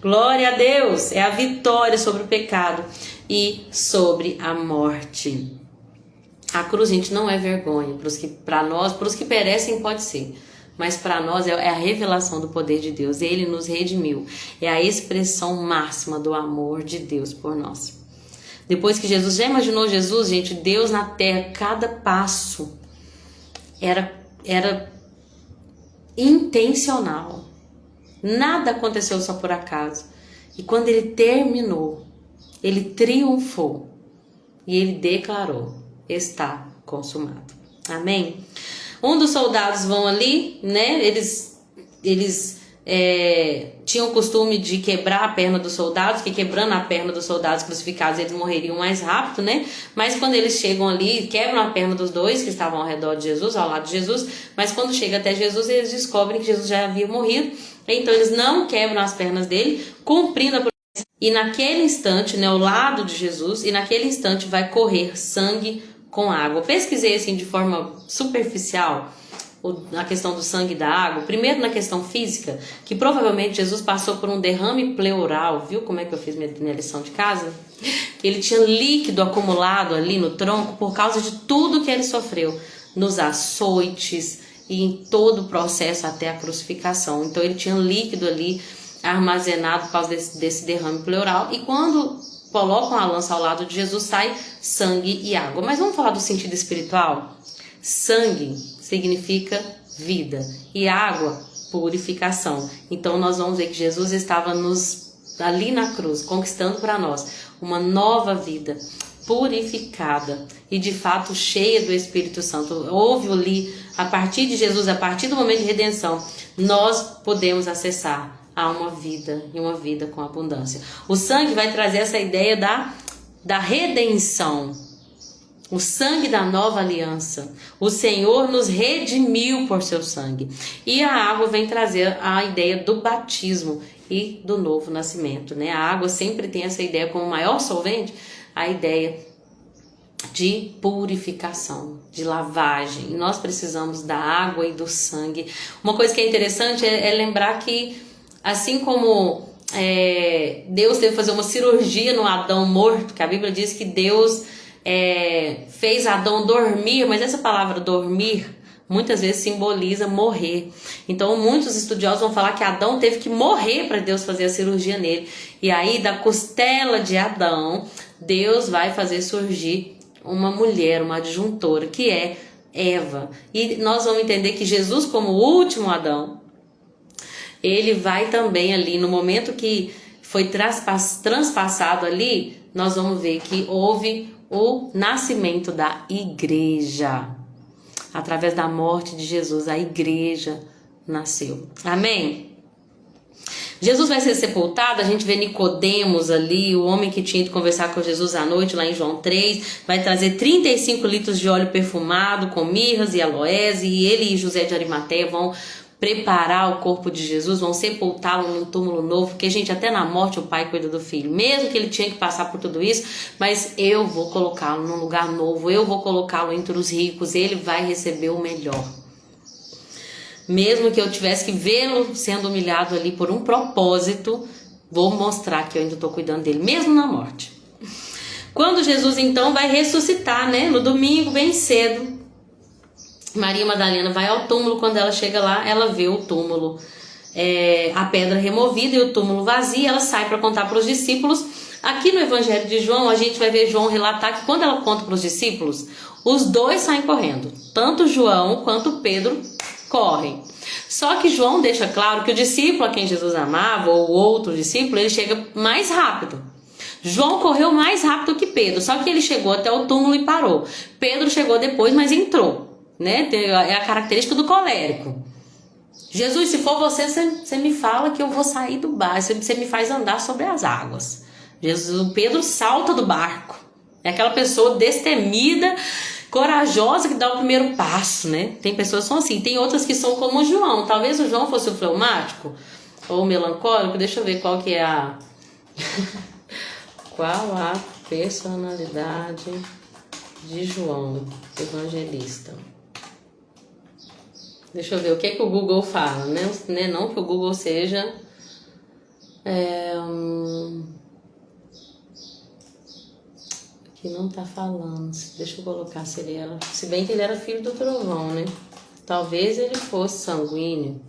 Glória a Deus, é a vitória sobre o pecado e sobre a morte. A cruz, gente, não é vergonha. Para nós, para os que perecem pode ser, mas para nós é a revelação do poder de Deus. Ele nos redimiu. É a expressão máxima do amor de Deus por nós. Depois que Jesus, já imaginou Jesus, gente? Deus na terra, cada passo era intencional. Nada aconteceu só por acaso. E quando ele terminou, ele triunfou e ele declarou, está consumado. Amém? Um dos soldados vão ali, né? Eles tinham o costume de quebrar a perna dos soldados, que quebrando a perna dos soldados crucificados, eles morreriam mais rápido, né? Mas quando eles chegam ali, quebram a perna dos dois que estavam ao redor de Jesus, ao lado de Jesus, mas quando chega até Jesus, eles descobrem que Jesus já havia morrido, então eles não quebram as pernas dele, cumprindo a promessa. E naquele instante, né, ao lado de Jesus, e naquele instante vai correr sangue com água. Eu pesquisei assim de forma superficial na questão do sangue e da água. Primeiro na questão física, que provavelmente Jesus passou por um derrame pleural. Viu como é que eu fiz minha lição de casa? Ele tinha líquido acumulado ali no tronco por causa de tudo que ele sofreu nos açoites e em todo o processo até a crucificação. Então ele tinha líquido ali armazenado por causa desse derrame pleural. E quando colocam a lança ao lado de Jesus, sai sangue e água. Mas vamos falar do sentido espiritual? Sangue significa vida e água, purificação. Então nós vamos ver que Jesus estava ali na cruz, conquistando para nós uma nova vida, purificada e de fato cheia do Espírito Santo. Houve ali, a partir de Jesus, a partir do momento de redenção, nós podemos acessar a uma vida e uma vida com abundância. O sangue vai trazer essa ideia da redenção. O sangue da nova aliança. O Senhor nos redimiu por seu sangue. E a água vem trazer a ideia do batismo e do novo nascimento, né? A água sempre tem essa ideia como maior solvente, a ideia de purificação, de lavagem. E nós precisamos da água e do sangue. Uma coisa que é interessante é lembrar que, assim como Deus teve que fazer uma cirurgia no Adão morto, que a Bíblia diz que Deus fez Adão dormir, mas essa palavra dormir muitas vezes simboliza morrer. Então muitos estudiosos vão falar que Adão teve que morrer para Deus fazer a cirurgia nele. E aí da costela de Adão, Deus vai fazer surgir uma mulher, uma adjuntora, que é Eva. E nós vamos entender que Jesus, como o último Adão, ele vai também ali, no momento que foi transpassado ali, nós vamos ver que houve o nascimento da igreja. Através da morte de Jesus, a igreja nasceu. Amém? Jesus vai ser sepultado, a gente vê Nicodemos ali, o homem que tinha ido conversar com Jesus à noite, lá em João 3, vai trazer 35 litros de óleo perfumado com mirras e aloés, e ele e José de Arimateia vão preparar o corpo de Jesus, vão sepultá-lo num túmulo novo, porque, gente, até na morte o pai cuida do filho, mesmo que ele tinha que passar por tudo isso, mas eu vou colocá-lo num lugar novo, eu vou colocá-lo entre os ricos, ele vai receber o melhor. Mesmo que eu tivesse que vê-lo sendo humilhado ali por um propósito, vou mostrar que eu ainda estou cuidando dele, mesmo na morte. Quando Jesus então vai ressuscitar, né? No domingo, bem cedo, Maria Madalena vai ao túmulo. Quando ela chega lá, ela vê o túmulo, a pedra removida e o túmulo vazio. Ela sai para contar para os discípulos. Aqui no Evangelho de João, a gente vai ver João relatar que quando ela conta para os discípulos, os dois saem correndo. Tanto João quanto Pedro correm. Só que João deixa claro que o discípulo a quem Jesus amava, ou outro discípulo, ele chega mais rápido. João correu mais rápido que Pedro, só que ele chegou até o túmulo e parou. Pedro chegou depois, mas entrou, né? É a característica do colérico. Jesus, se for você me fala que eu vou sair do barco, você me faz andar sobre as águas. Pedro salta do barco. É aquela pessoa destemida, corajosa, que dá o primeiro passo, né? Tem pessoas que são assim, tem outras que são como o João. Talvez o João fosse o fleumático ou o melancólico. Deixa eu ver qual que é a qual a personalidade de João Evangelista. Deixa eu ver o que é que o Google fala, né? Não que o Google seja que não tá falando. Deixa eu colocar se ele era... Se bem que ele era filho do trovão, né? Talvez ele fosse sanguíneo.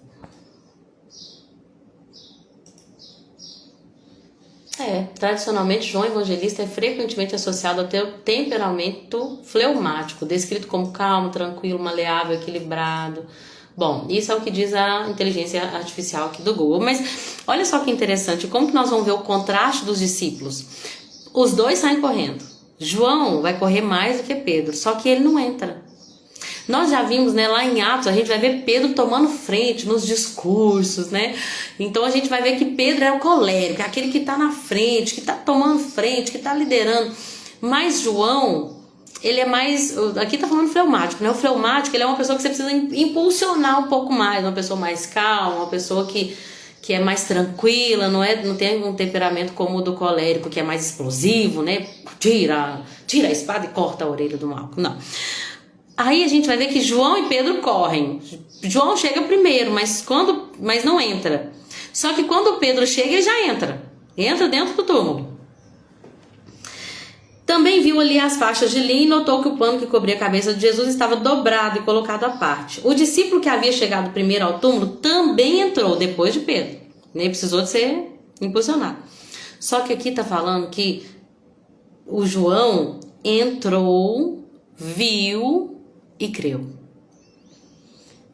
Tradicionalmente João Evangelista é frequentemente associado ao temperamento fleumático, descrito como calmo, tranquilo, maleável, equilibrado. Bom, isso é o que diz a inteligência artificial aqui do Google. Mas olha só que interessante, como que nós vamos ver o contraste dos discípulos. Os dois saem correndo. João vai correr mais do que Pedro, só que ele não entra. Nós já vimos, né, lá em Atos, a gente vai ver Pedro tomando frente nos discursos, né? Então a gente vai ver que Pedro é o colérico, aquele que está na frente, que está tomando frente, que está liderando. Mas João, ele é mais... Aqui está falando fleumático, né? O fleumático, ele é uma pessoa que você precisa impulsionar um pouco mais, uma pessoa mais calma, uma pessoa que é mais tranquila, não tem um temperamento como o do colérico, que é mais explosivo, né? Tira a espada e corta a orelha do maluco. Não. Aí a gente vai ver que João e Pedro correm. João chega primeiro, mas não entra. Só que quando Pedro chega, ele já entra. Entra dentro do túmulo. Também viu ali as faixas de linho e notou que o pano que cobria a cabeça de Jesus estava dobrado e colocado à parte. O discípulo que havia chegado primeiro ao túmulo também entrou depois de Pedro. Nem precisou de ser impulsionado. Só que aqui está falando que o João entrou, viu e creu.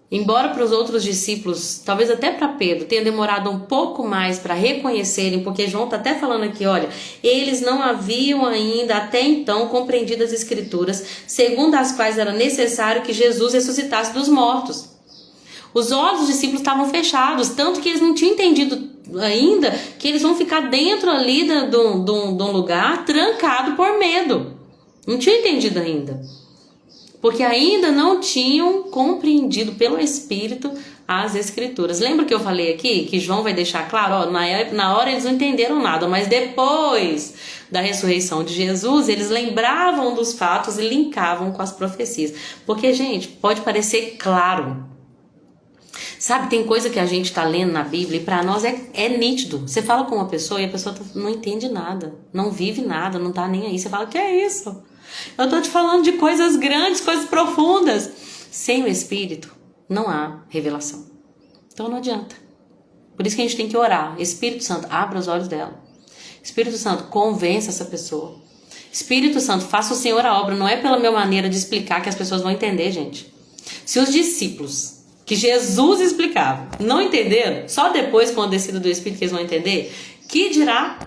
Embora para os outros discípulos, talvez até para Pedro, tenha demorado um pouco mais para reconhecerem, porque João está até falando aqui, olha, eles não haviam ainda até então compreendido as escrituras, segundo as quais era necessário que Jesus ressuscitasse dos mortos. Os olhos dos discípulos estavam fechados, tanto que eles não tinham entendido ainda que eles vão ficar dentro ali de um lugar trancado por medo. Não tinham entendido ainda. Porque ainda não tinham compreendido pelo Espírito as Escrituras. Lembra que eu falei aqui que João vai deixar claro? Na hora eles não entenderam nada, mas depois da ressurreição de Jesus, eles lembravam dos fatos e linkavam com as profecias. Porque, gente, pode parecer claro. Sabe, tem coisa que a gente está lendo na Bíblia e para nós é nítido. Você fala com uma pessoa e a pessoa não entende nada, não vive nada, não tá nem aí. Você fala, que é isso? Eu tô te falando de coisas grandes, coisas profundas. Sem o Espírito, não há revelação. Então não adianta. Por isso que a gente tem que orar. Espírito Santo, abra os olhos dela. Espírito Santo, convença essa pessoa. Espírito Santo, faça o Senhor a obra. Não é pela minha maneira de explicar que as pessoas vão entender, gente. Se os discípulos que Jesus explicava não entenderam, só depois com a descida do Espírito que eles vão entender, Que dirá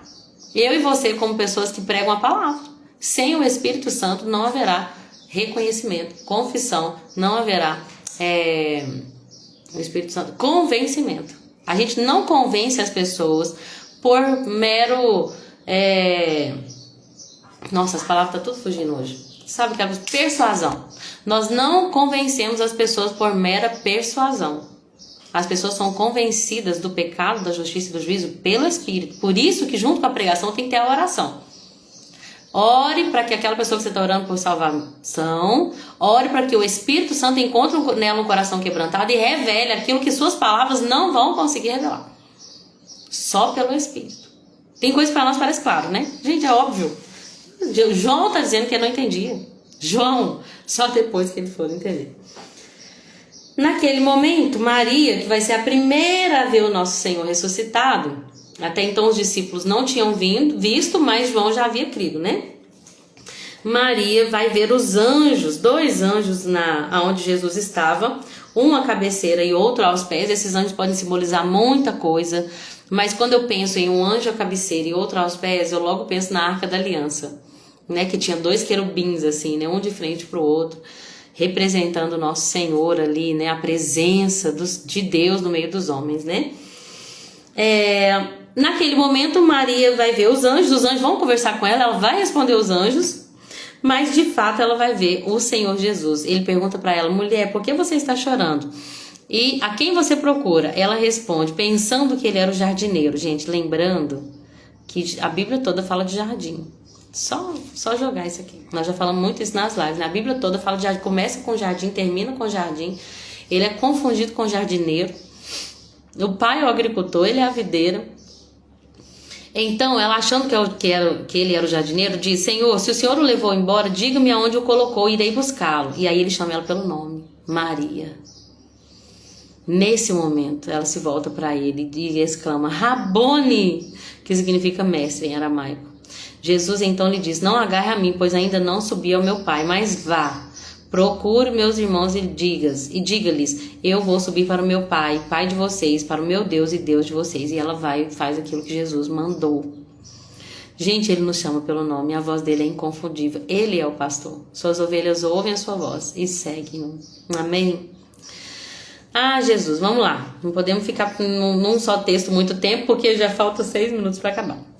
eu e você como pessoas que pregam a palavra? Sem o Espírito Santo não haverá reconhecimento, confissão, não haverá o Espírito Santo, convencimento. A gente não convence as pessoas por mero... Nossa, as palavras estão tudo fugindo hoje. Sabe aquela persuasão? Nós não convencemos as pessoas por mera persuasão. As pessoas são convencidas do pecado, da justiça e do juízo pelo Espírito. Por isso que junto com a pregação tem que ter a oração. Ore para que aquela pessoa que você está orando por salvação, ore para que o Espírito Santo encontre nela um coração quebrantado e revele aquilo que suas palavras não vão conseguir revelar. Só pelo Espírito. Tem coisa que para nós parece claro, né? Gente, é óbvio. João está dizendo que ele não entendia. João, só depois que ele for entender. Naquele momento, Maria, que vai ser a primeira a ver o nosso Senhor ressuscitado, até então os discípulos não tinham visto, mas João já havia crido, né? Maria vai ver os anjos, 2 anjos onde Jesus estava, um à cabeceira e outro aos pés. Esses anjos podem simbolizar muita coisa, mas quando eu penso em um anjo à cabeceira e outro aos pés, eu logo penso na Arca da Aliança, né? Que tinha 2 querubins assim, né? Um de frente para o outro, representando o nosso Senhor ali, né? A presença de Deus no meio dos homens, né? Naquele momento, Maria vai ver os anjos vão conversar com ela, ela vai responder os anjos, mas de fato ela vai ver o Senhor Jesus. Ele pergunta para ela: mulher, por que você está chorando? E a quem você procura? Ela responde, pensando que ele era o jardineiro. Gente, lembrando que a Bíblia toda fala de jardim. Só jogar isso aqui. Nós já falamos muito isso nas lives, né? A Bíblia toda fala de jardim, começa com jardim, termina com jardim. Ele é confundido com jardineiro. O pai é o agricultor, ele é a videira. Então, ela achando que ele era o jardineiro, diz: Senhor, se o Senhor o levou embora, diga-me aonde o colocou, irei buscá-lo. E aí ele chama ela pelo nome, Maria. Nesse momento, ela se volta para ele e exclama: Rabone, que significa mestre em aramaico. Jesus então lhe diz: não agarre a mim, pois ainda não subi ao meu pai, mas vá, procure meus irmãos e diga-lhes: eu vou subir para o meu pai, pai de vocês, para o meu Deus e Deus de vocês. E ela vai e faz aquilo que Jesus mandou. Gente, ele nos chama pelo nome, a voz dele é inconfundível. Ele é o pastor. Suas ovelhas ouvem a sua voz e seguem-o. Amém? Ah, Jesus, vamos lá. Não podemos ficar num só texto muito tempo, porque já falta 6 minutos para acabar.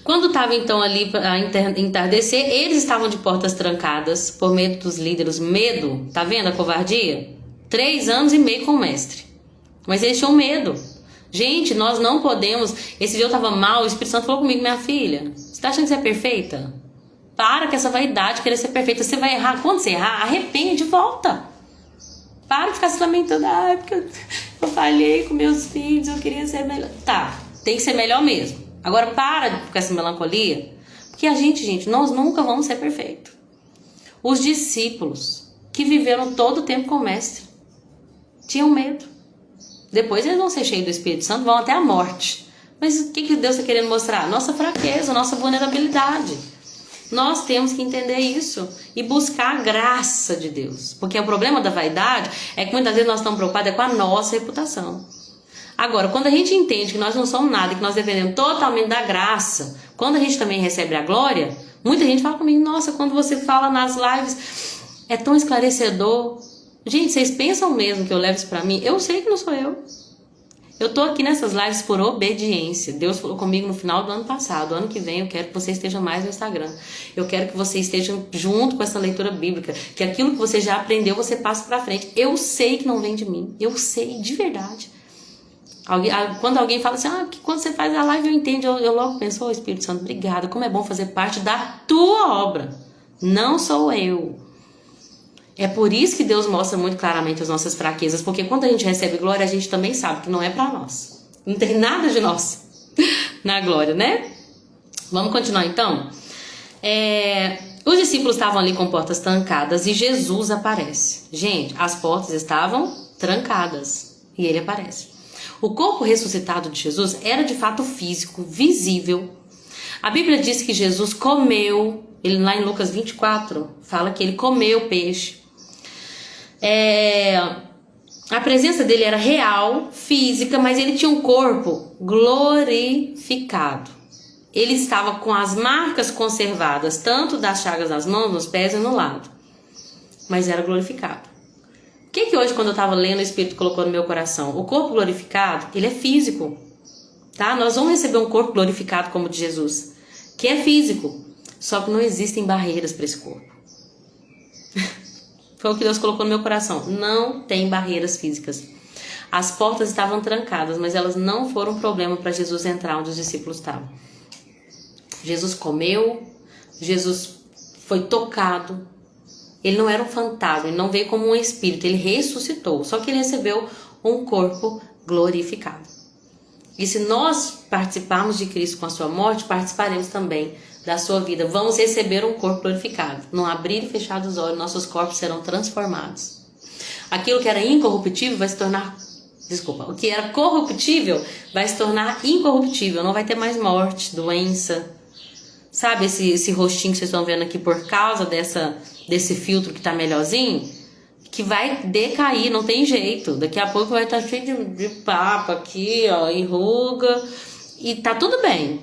Quando estava então ali a entardecer, eles estavam de portas trancadas por medo dos líderes. Medo, tá vendo a covardia? 3 anos e meio com o mestre. Mas eles tinham medo. Gente, nós não podemos... Esse dia eu tava mal, o Espírito Santo falou comigo: minha filha, você tá achando que você é perfeita? Para com essa vaidade de querer ser perfeita. Você vai errar. Quando você errar, arrepende e volta. Para de ficar se lamentando: ah, porque eu falhei com meus filhos, eu queria ser melhor. Tá, tem que ser melhor mesmo. Agora para de ficar essa melancolia, porque gente, nós nunca vamos ser perfeitos. Os discípulos que viveram todo o tempo com o mestre tinham medo. Depois eles vão ser cheios do Espírito Santo, vão até a morte. Mas o que Deus está querendo mostrar? Nossa fraqueza, nossa vulnerabilidade. Nós temos que entender isso e buscar a graça de Deus. Porque o problema da vaidade é que muitas vezes nós estamos preocupados com a nossa reputação. Agora, quando a gente entende que nós não somos nada, que nós dependemos totalmente da graça, quando a gente também recebe a glória, muita gente fala comigo: nossa, quando você fala nas lives, é tão esclarecedor. Gente, vocês pensam mesmo que eu levo isso pra mim? Eu sei que não sou eu. Eu tô aqui nessas lives por obediência. Deus falou comigo no final do ano passado: ano que vem eu quero que você esteja mais no Instagram. Eu quero que você esteja junto com essa leitura bíblica, que aquilo que você já aprendeu, você passe pra frente. Eu sei que não vem de mim. Eu sei, de verdade. Quando alguém fala assim: ah, que quando você faz a live eu entendo, eu logo penso: oh, Espírito Santo, obrigada, como é bom fazer parte da tua obra, não sou eu. É por isso que Deus mostra muito claramente as nossas fraquezas, porque quando a gente recebe glória, a gente também sabe que não é pra nós, não tem nada de nós na glória, né? Vamos continuar então? Os discípulos estavam ali com portas trancadas e Jesus aparece. Gente, as portas estavam trancadas e ele aparece. O corpo ressuscitado de Jesus era de fato físico, visível. A Bíblia diz que Jesus comeu, ele lá em Lucas 24, fala que ele comeu peixe. A presença dele era real, física, mas ele tinha um corpo glorificado. Ele estava com as marcas conservadas, tanto das chagas nas mãos, nos pés e no lado. Mas era glorificado. O que hoje, quando eu estava lendo, o Espírito colocou no meu coração? O corpo glorificado, ele é físico. Tá? Nós vamos receber um corpo glorificado como o de Jesus, que é físico. Só que não existem barreiras para esse corpo. Foi o que Deus colocou no meu coração. Não tem barreiras físicas. As portas estavam trancadas, mas elas não foram problema para Jesus entrar onde os discípulos estavam. Jesus comeu, Jesus foi tocado. Ele não era um fantasma, ele não veio como um espírito, ele ressuscitou. Só que ele recebeu um corpo glorificado. E se nós participarmos de Cristo com a sua morte, participaremos também da sua vida. Vamos receber um corpo glorificado. No abrir e fechar dos olhos, nossos corpos serão transformados. Aquilo que era incorruptível vai se tornar... o que era corruptível vai se tornar incorruptível. Não vai ter mais morte, doença. Sabe esse rostinho que vocês estão vendo aqui por causa desse filtro que tá melhorzinho? Que vai decair, não tem jeito. Daqui a pouco vai estar cheio de papo aqui, ó, enruga. E tá tudo bem.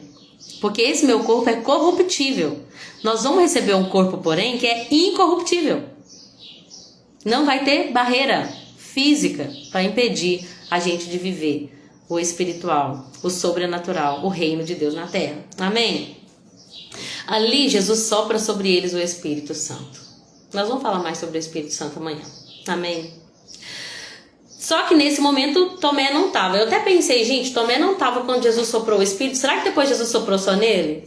Porque esse meu corpo é corruptível. Nós vamos receber um corpo, porém, que é incorruptível. Não vai ter barreira física para impedir a gente de viver o espiritual, o sobrenatural, o reino de Deus na terra. Amém? Ali, Jesus sopra sobre eles o Espírito Santo. Nós vamos falar mais sobre o Espírito Santo amanhã. Amém? Só que nesse momento, Tomé não estava. Eu até pensei, gente, Tomé não estava quando Jesus soprou o Espírito. Será que depois Jesus soprou só nele?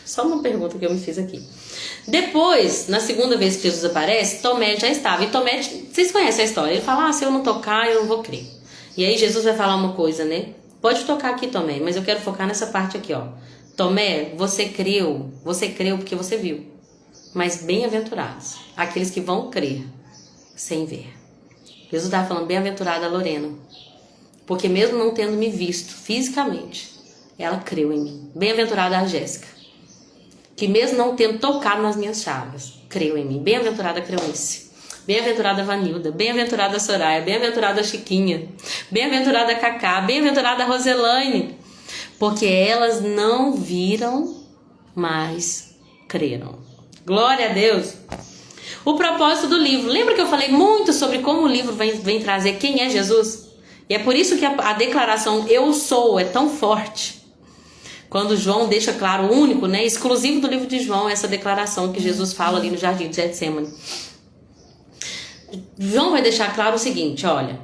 Só uma pergunta que eu me fiz aqui. Depois, na segunda vez que Jesus aparece, Tomé já estava. E Tomé, vocês conhecem a história. Ele fala, se eu não tocar, eu não vou crer. E aí Jesus vai falar uma coisa, né? Pode tocar aqui, Tomé, mas eu quero focar nessa parte aqui, ó. Tomé, você creu porque você viu. Mas bem-aventurados, aqueles que vão crer sem ver. Jesus estava falando, bem-aventurada a Lorena, porque mesmo não tendo me visto fisicamente, ela creu em mim. Bem-aventurada a Jéssica, que mesmo não tendo tocado nas minhas chagas, creu em mim. Bem-aventurada a Creonice, bem-aventurada a Vanilda, bem-aventurada a Soraya, bem-aventurada a Chiquinha, bem-aventurada a Cacá, bem-aventurada a Roselaine, porque elas não viram, mas creram. Glória a Deus. O propósito do livro. Lembra que eu falei muito sobre como o livro vem trazer quem é Jesus? E é por isso que a declaração eu sou é tão forte. Quando João deixa claro, único, né, exclusivo do livro de João, essa declaração que Jesus fala ali no jardim de Getsemane. João vai deixar claro o seguinte, olha,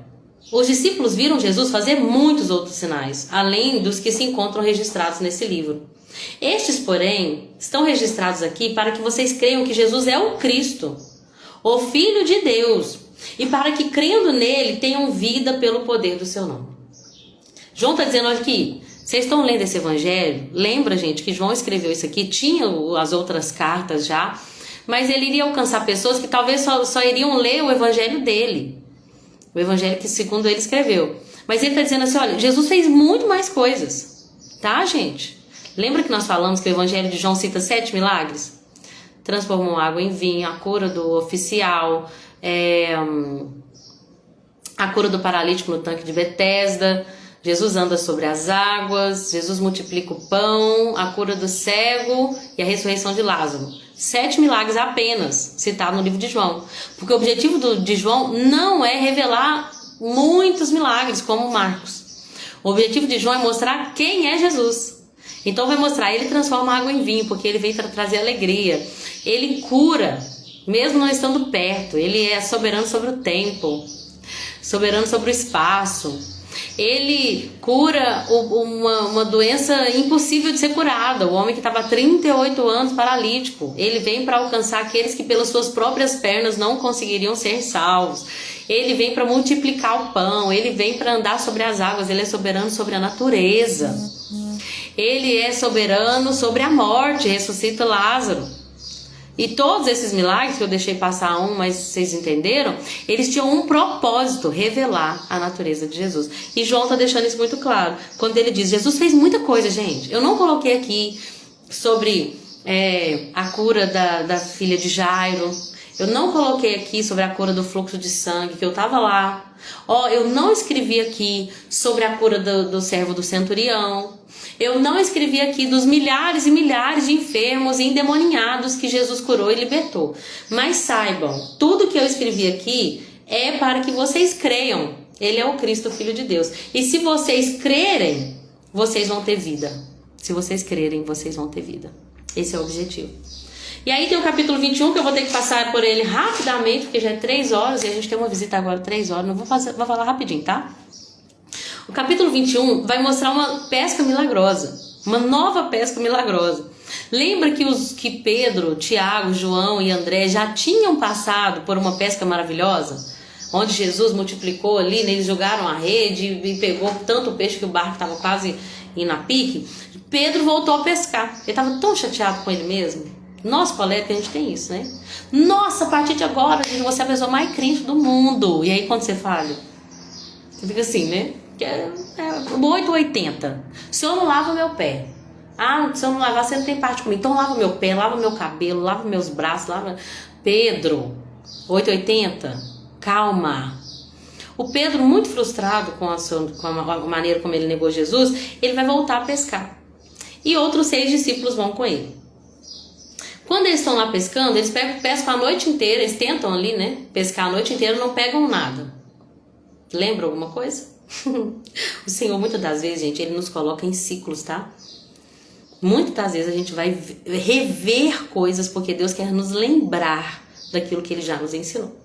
os discípulos viram Jesus fazer muitos outros sinais, além dos que se encontram registrados nesse livro. Estes, porém, estão registrados aqui para que vocês creiam que Jesus é o Cristo, o Filho de Deus, e para que, crendo nele, tenham vida pelo poder do seu nome. João está dizendo, olha aqui, vocês estão lendo esse evangelho? Lembra, gente, que João escreveu isso aqui, tinha as outras cartas já, mas ele iria alcançar pessoas que talvez só iriam ler o evangelho dele, o evangelho que segundo ele escreveu. Mas ele está dizendo assim, olha, Jesus fez muito mais coisas, tá, gente? Lembra que nós falamos que o evangelho de João cita 7 milagres? Transformou água em vinho, a cura do oficial, a cura do paralítico no tanque de Betesda, Jesus anda sobre as águas, Jesus multiplica o pão, a cura do cego e a ressurreição de Lázaro. 7 milagres apenas, citados no livro de João. Porque o objetivo de João não é revelar muitos milagres, como Marcos. O objetivo de João é mostrar quem é Jesus. Então vai mostrar, ele transforma a água em vinho, porque ele veio para trazer alegria. Ele cura, mesmo não estando perto. Ele é soberano sobre o tempo, soberano sobre o espaço. Ele cura uma doença impossível de ser curada. O homem que estava há 38 anos paralítico. Ele vem para alcançar aqueles que pelas suas próprias pernas não conseguiriam ser salvos. Ele vem para multiplicar o pão. Ele vem para andar sobre as águas. Ele é soberano sobre a natureza. Ele é soberano sobre a morte. Ressuscita Lázaro. E todos esses milagres que eu deixei passar mas vocês entenderam, eles tinham um propósito, revelar a natureza de Jesus. E João está deixando isso muito claro, quando ele diz, Jesus fez muita coisa, gente. Eu não coloquei aqui sobre a cura da filha de Jairo, Eu não coloquei aqui sobre a cura do fluxo de sangue, que eu estava lá. Ó, eu não escrevi aqui sobre a cura do servo do centurião. Eu não escrevi aqui dos milhares e milhares de enfermos e endemoninhados que Jesus curou e libertou. Mas saibam, tudo que eu escrevi aqui é para que vocês creiam. Ele é o Cristo, Filho de Deus. E se vocês crerem, vocês vão ter vida. Se vocês crerem, vocês vão ter vida. Esse é o objetivo. E aí tem o capítulo 21, que eu vou ter que passar por ele rapidamente, porque já é 3 horas e a gente tem uma visita agora 3 horas. Não vou falar rapidinho, tá? O capítulo 21 vai mostrar uma pesca milagrosa, uma nova pesca milagrosa. Lembra que Pedro, Tiago, João e André já tinham passado por uma pesca maravilhosa? Onde Jesus multiplicou ali, né? Eles jogaram a rede e pegou tanto peixe que o barco estava quase indo a pique. Pedro voltou a pescar. Ele estava tão chateado com ele mesmo. Nosso colégio, que a gente tem isso, né? Nossa, a partir de agora, você é a pessoa mais crente do mundo. E aí quando você falha, você fica assim, né? É 880. O senhor não lava meu pé. Ah, se eu não lavar, você não tem parte comigo. Então lava meu pé, lava meu cabelo, lava meus braços, lava... Pedro, 880, calma. O Pedro, muito frustrado com a maneira como ele negou Jesus, ele vai voltar a pescar. E outros 6 discípulos vão com ele. Quando eles estão lá pescando, eles pescam a noite inteira, eles tentam ali, né? Pescar a noite inteira e não pegam nada. Lembra alguma coisa? O Senhor, muitas das vezes, gente, Ele nos coloca em ciclos, tá? Muitas das vezes a gente vai rever coisas porque Deus quer nos lembrar daquilo que Ele já nos ensinou.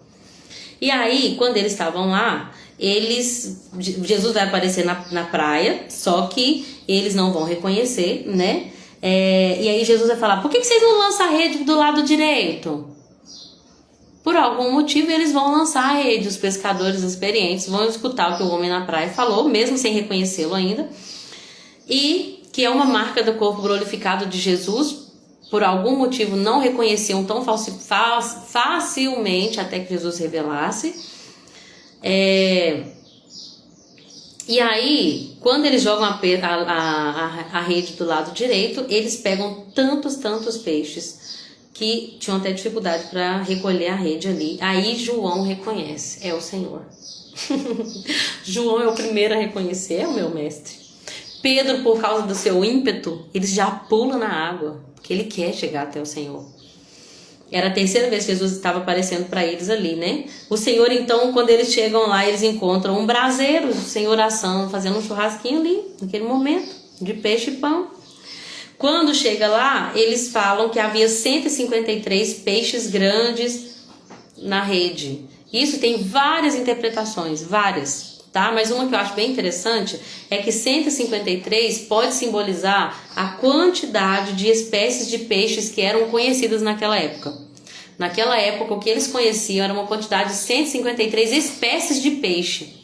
E aí, quando eles estavam lá, Jesus vai aparecer na praia, só que eles não vão reconhecer, né? E aí Jesus vai falar, por que vocês não lançam a rede do lado direito? Por algum motivo eles vão lançar a rede. Os pescadores experientes vão escutar o que o homem na praia falou, mesmo sem reconhecê-lo ainda, e que é uma marca do corpo glorificado de Jesus. Por algum motivo não reconheciam tão facilmente até que Jesus revelasse. E aí, quando eles jogam a rede do lado direito, eles pegam tantos peixes que tinham até dificuldade para recolher a rede ali. Aí João reconhece, é o Senhor. João é o primeiro a reconhecer, é o meu mestre. Pedro, por causa do seu ímpeto, ele já pula na água, porque ele quer chegar até o Senhor. Era a terceira vez que Jesus estava aparecendo para eles ali, né? O Senhor, então, quando eles chegam lá, eles encontram um braseiro, sem oração, fazendo um churrasquinho ali, naquele momento, de peixe e pão. Quando chega lá, eles falam que havia 153 peixes grandes na rede. Isso tem várias interpretações, várias, tá? Mas uma que eu acho bem interessante é que 153 pode simbolizar a quantidade de espécies de peixes que eram conhecidas naquela época. Naquela época, o que eles conheciam era uma quantidade de 153 espécies de peixe.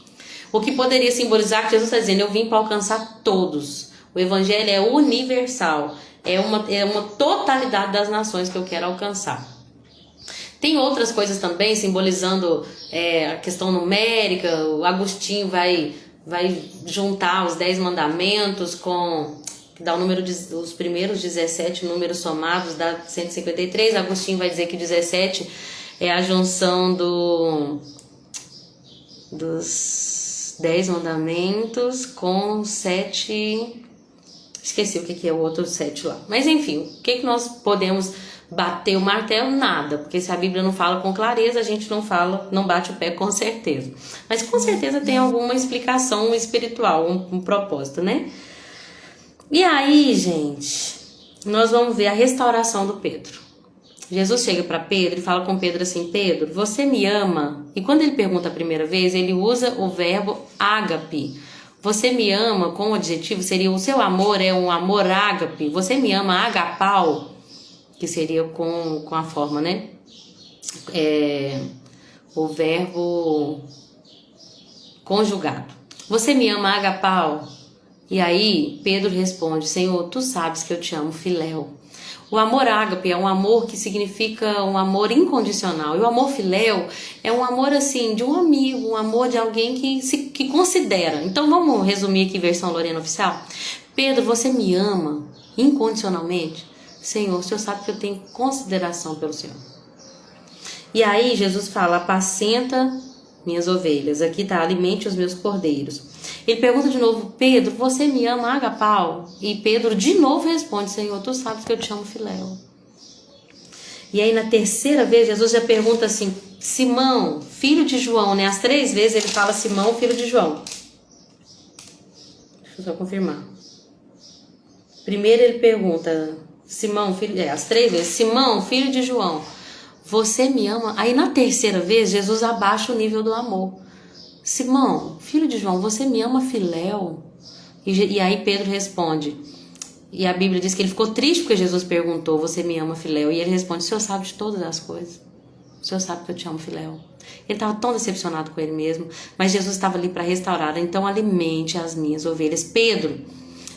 O que poderia simbolizar que Jesus está dizendo, eu vim para alcançar todos. O evangelho é universal, é uma totalidade das nações que eu quero alcançar. Tem outras coisas também, simbolizando a questão numérica. O Agostinho vai juntar os 10 mandamentos que dá o número os primeiros 17 números somados, dá 153. Agostinho vai dizer que 17 é a junção dos 10 mandamentos com 7... Esqueci o que é o outro 7 lá. Mas enfim, o que nós podemos bater o martelo? Nada. Porque se a Bíblia não fala com clareza, a gente não bate o pé com certeza. Mas com certeza tem alguma explicação espiritual, um propósito, né? E aí, gente, nós vamos ver a restauração do Pedro. Jesus chega para Pedro e fala com Pedro assim, Pedro, você me ama? E quando ele pergunta a primeira vez, ele usa o verbo ágape. Você me ama, com o adjetivo, seria o seu amor é um amor ágape. Você me ama agapau, que seria com a forma, né? O verbo conjugado. Você me ama agapau? E aí Pedro responde, Senhor, tu sabes que eu te amo, filéu. O amor ágape é um amor que significa um amor incondicional. E o amor filéu é um amor assim de um amigo, um amor de alguém que considera. Então vamos resumir aqui versão Lorena Oficial. Pedro, você me ama incondicionalmente? Senhor, o Senhor sabe que eu tenho consideração pelo Senhor. E aí Jesus fala, apacenta minhas ovelhas, aqui tá, alimente os meus cordeiros. Ele pergunta de novo, Pedro, você me ama agapau? E Pedro de novo responde, Senhor, tu sabes que eu te amo filéu. E aí na terceira vez Jesus já pergunta assim, Simão, filho de João, né? As 3 vezes ele fala Simão, filho de João. Deixa eu só confirmar. Primeiro ele pergunta, Simão, filho, as 3 vezes, Simão, filho de João, você me ama? Aí na terceira vez Jesus abaixa o nível do amor. Simão, filho de João, você me ama filéu? E aí Pedro responde, e a Bíblia diz que ele ficou triste porque Jesus perguntou, você me ama filéu? E ele responde, o Senhor sabe de todas as coisas. O Senhor sabe que eu te amo filéu. Ele estava tão decepcionado com ele mesmo, mas Jesus estava ali para restaurar. Então alimente as minhas ovelhas. Pedro,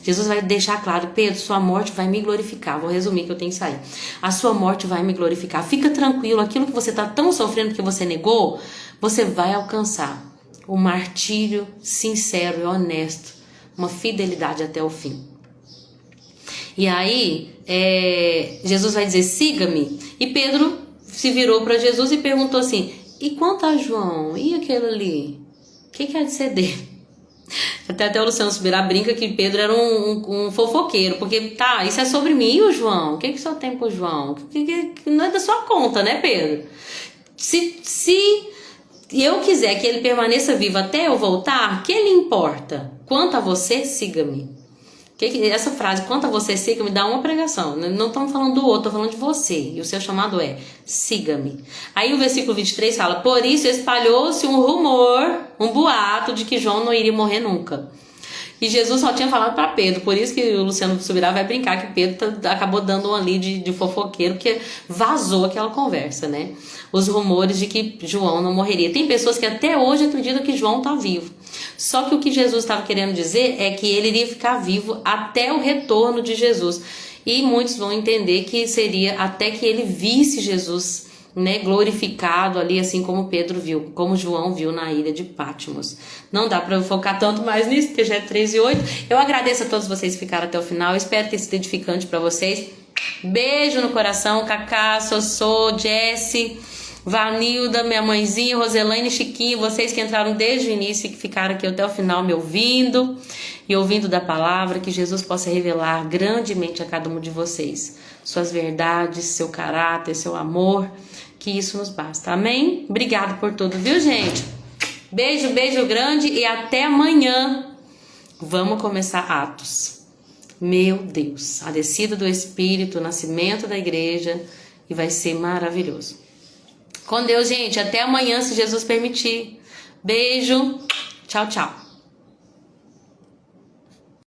Jesus vai deixar claro, Pedro, sua morte vai me glorificar. Vou resumir que eu tenho que sair. A sua morte vai me glorificar. Fica tranquilo, aquilo que você está tão sofrendo que você negou, você vai alcançar o martírio sincero e honesto, uma fidelidade até o fim. E aí, Jesus vai dizer, siga-me. E Pedro se virou para Jesus e perguntou assim, e quanto a João? E aquele ali? O que quer dizer dele? Até o Luciano Subirá brinca que Pedro era um fofoqueiro, porque tá, isso é sobre mim e o João. O que o senhor tem com o João? Que não é da sua conta, né, Pedro? Se eu quiser que ele permaneça vivo até eu voltar, que ele importa? Quanto a você, siga-me. Essa frase, quanto a você, siga-me, dá uma pregação. Não estamos falando do outro, estamos falando de você. E o seu chamado é, siga-me. Aí o versículo 23 fala, por isso espalhou-se um rumor, um boato de que João não iria morrer nunca. E Jesus só tinha falado para Pedro, por isso que o Luciano Subirá vai brincar que Pedro acabou dando um ali de fofoqueiro, porque vazou aquela conversa, né? Os rumores de que João não morreria. Tem pessoas que até hoje acreditam que João está vivo. Só que o que Jesus estava querendo dizer é que ele iria ficar vivo até o retorno de Jesus. E muitos vão entender que seria até que ele visse Jesus, né, glorificado ali, assim como Pedro viu, como João viu na ilha de Patmos. Não dá para eu focar tanto mais nisso, porque já é 3:08. Eu agradeço a todos vocês que ficaram até o final, espero ter sido edificante para vocês. Beijo no coração, Cacá, Sossô, Jessie, Vanilda, minha mãezinha, Roselaine, Chiquinho, vocês que entraram desde o início e que ficaram aqui até o final me ouvindo e ouvindo da palavra, que Jesus possa revelar grandemente a cada um de vocês suas verdades, seu caráter, seu amor, que isso nos basta. Amém? Obrigado por tudo, viu, gente? Beijo, beijo grande e até amanhã. Vamos começar Atos. Meu Deus, a descida do Espírito, o nascimento da igreja, e vai ser maravilhoso. Com Deus, gente. Até amanhã, se Jesus permitir. Beijo. Tchau, tchau.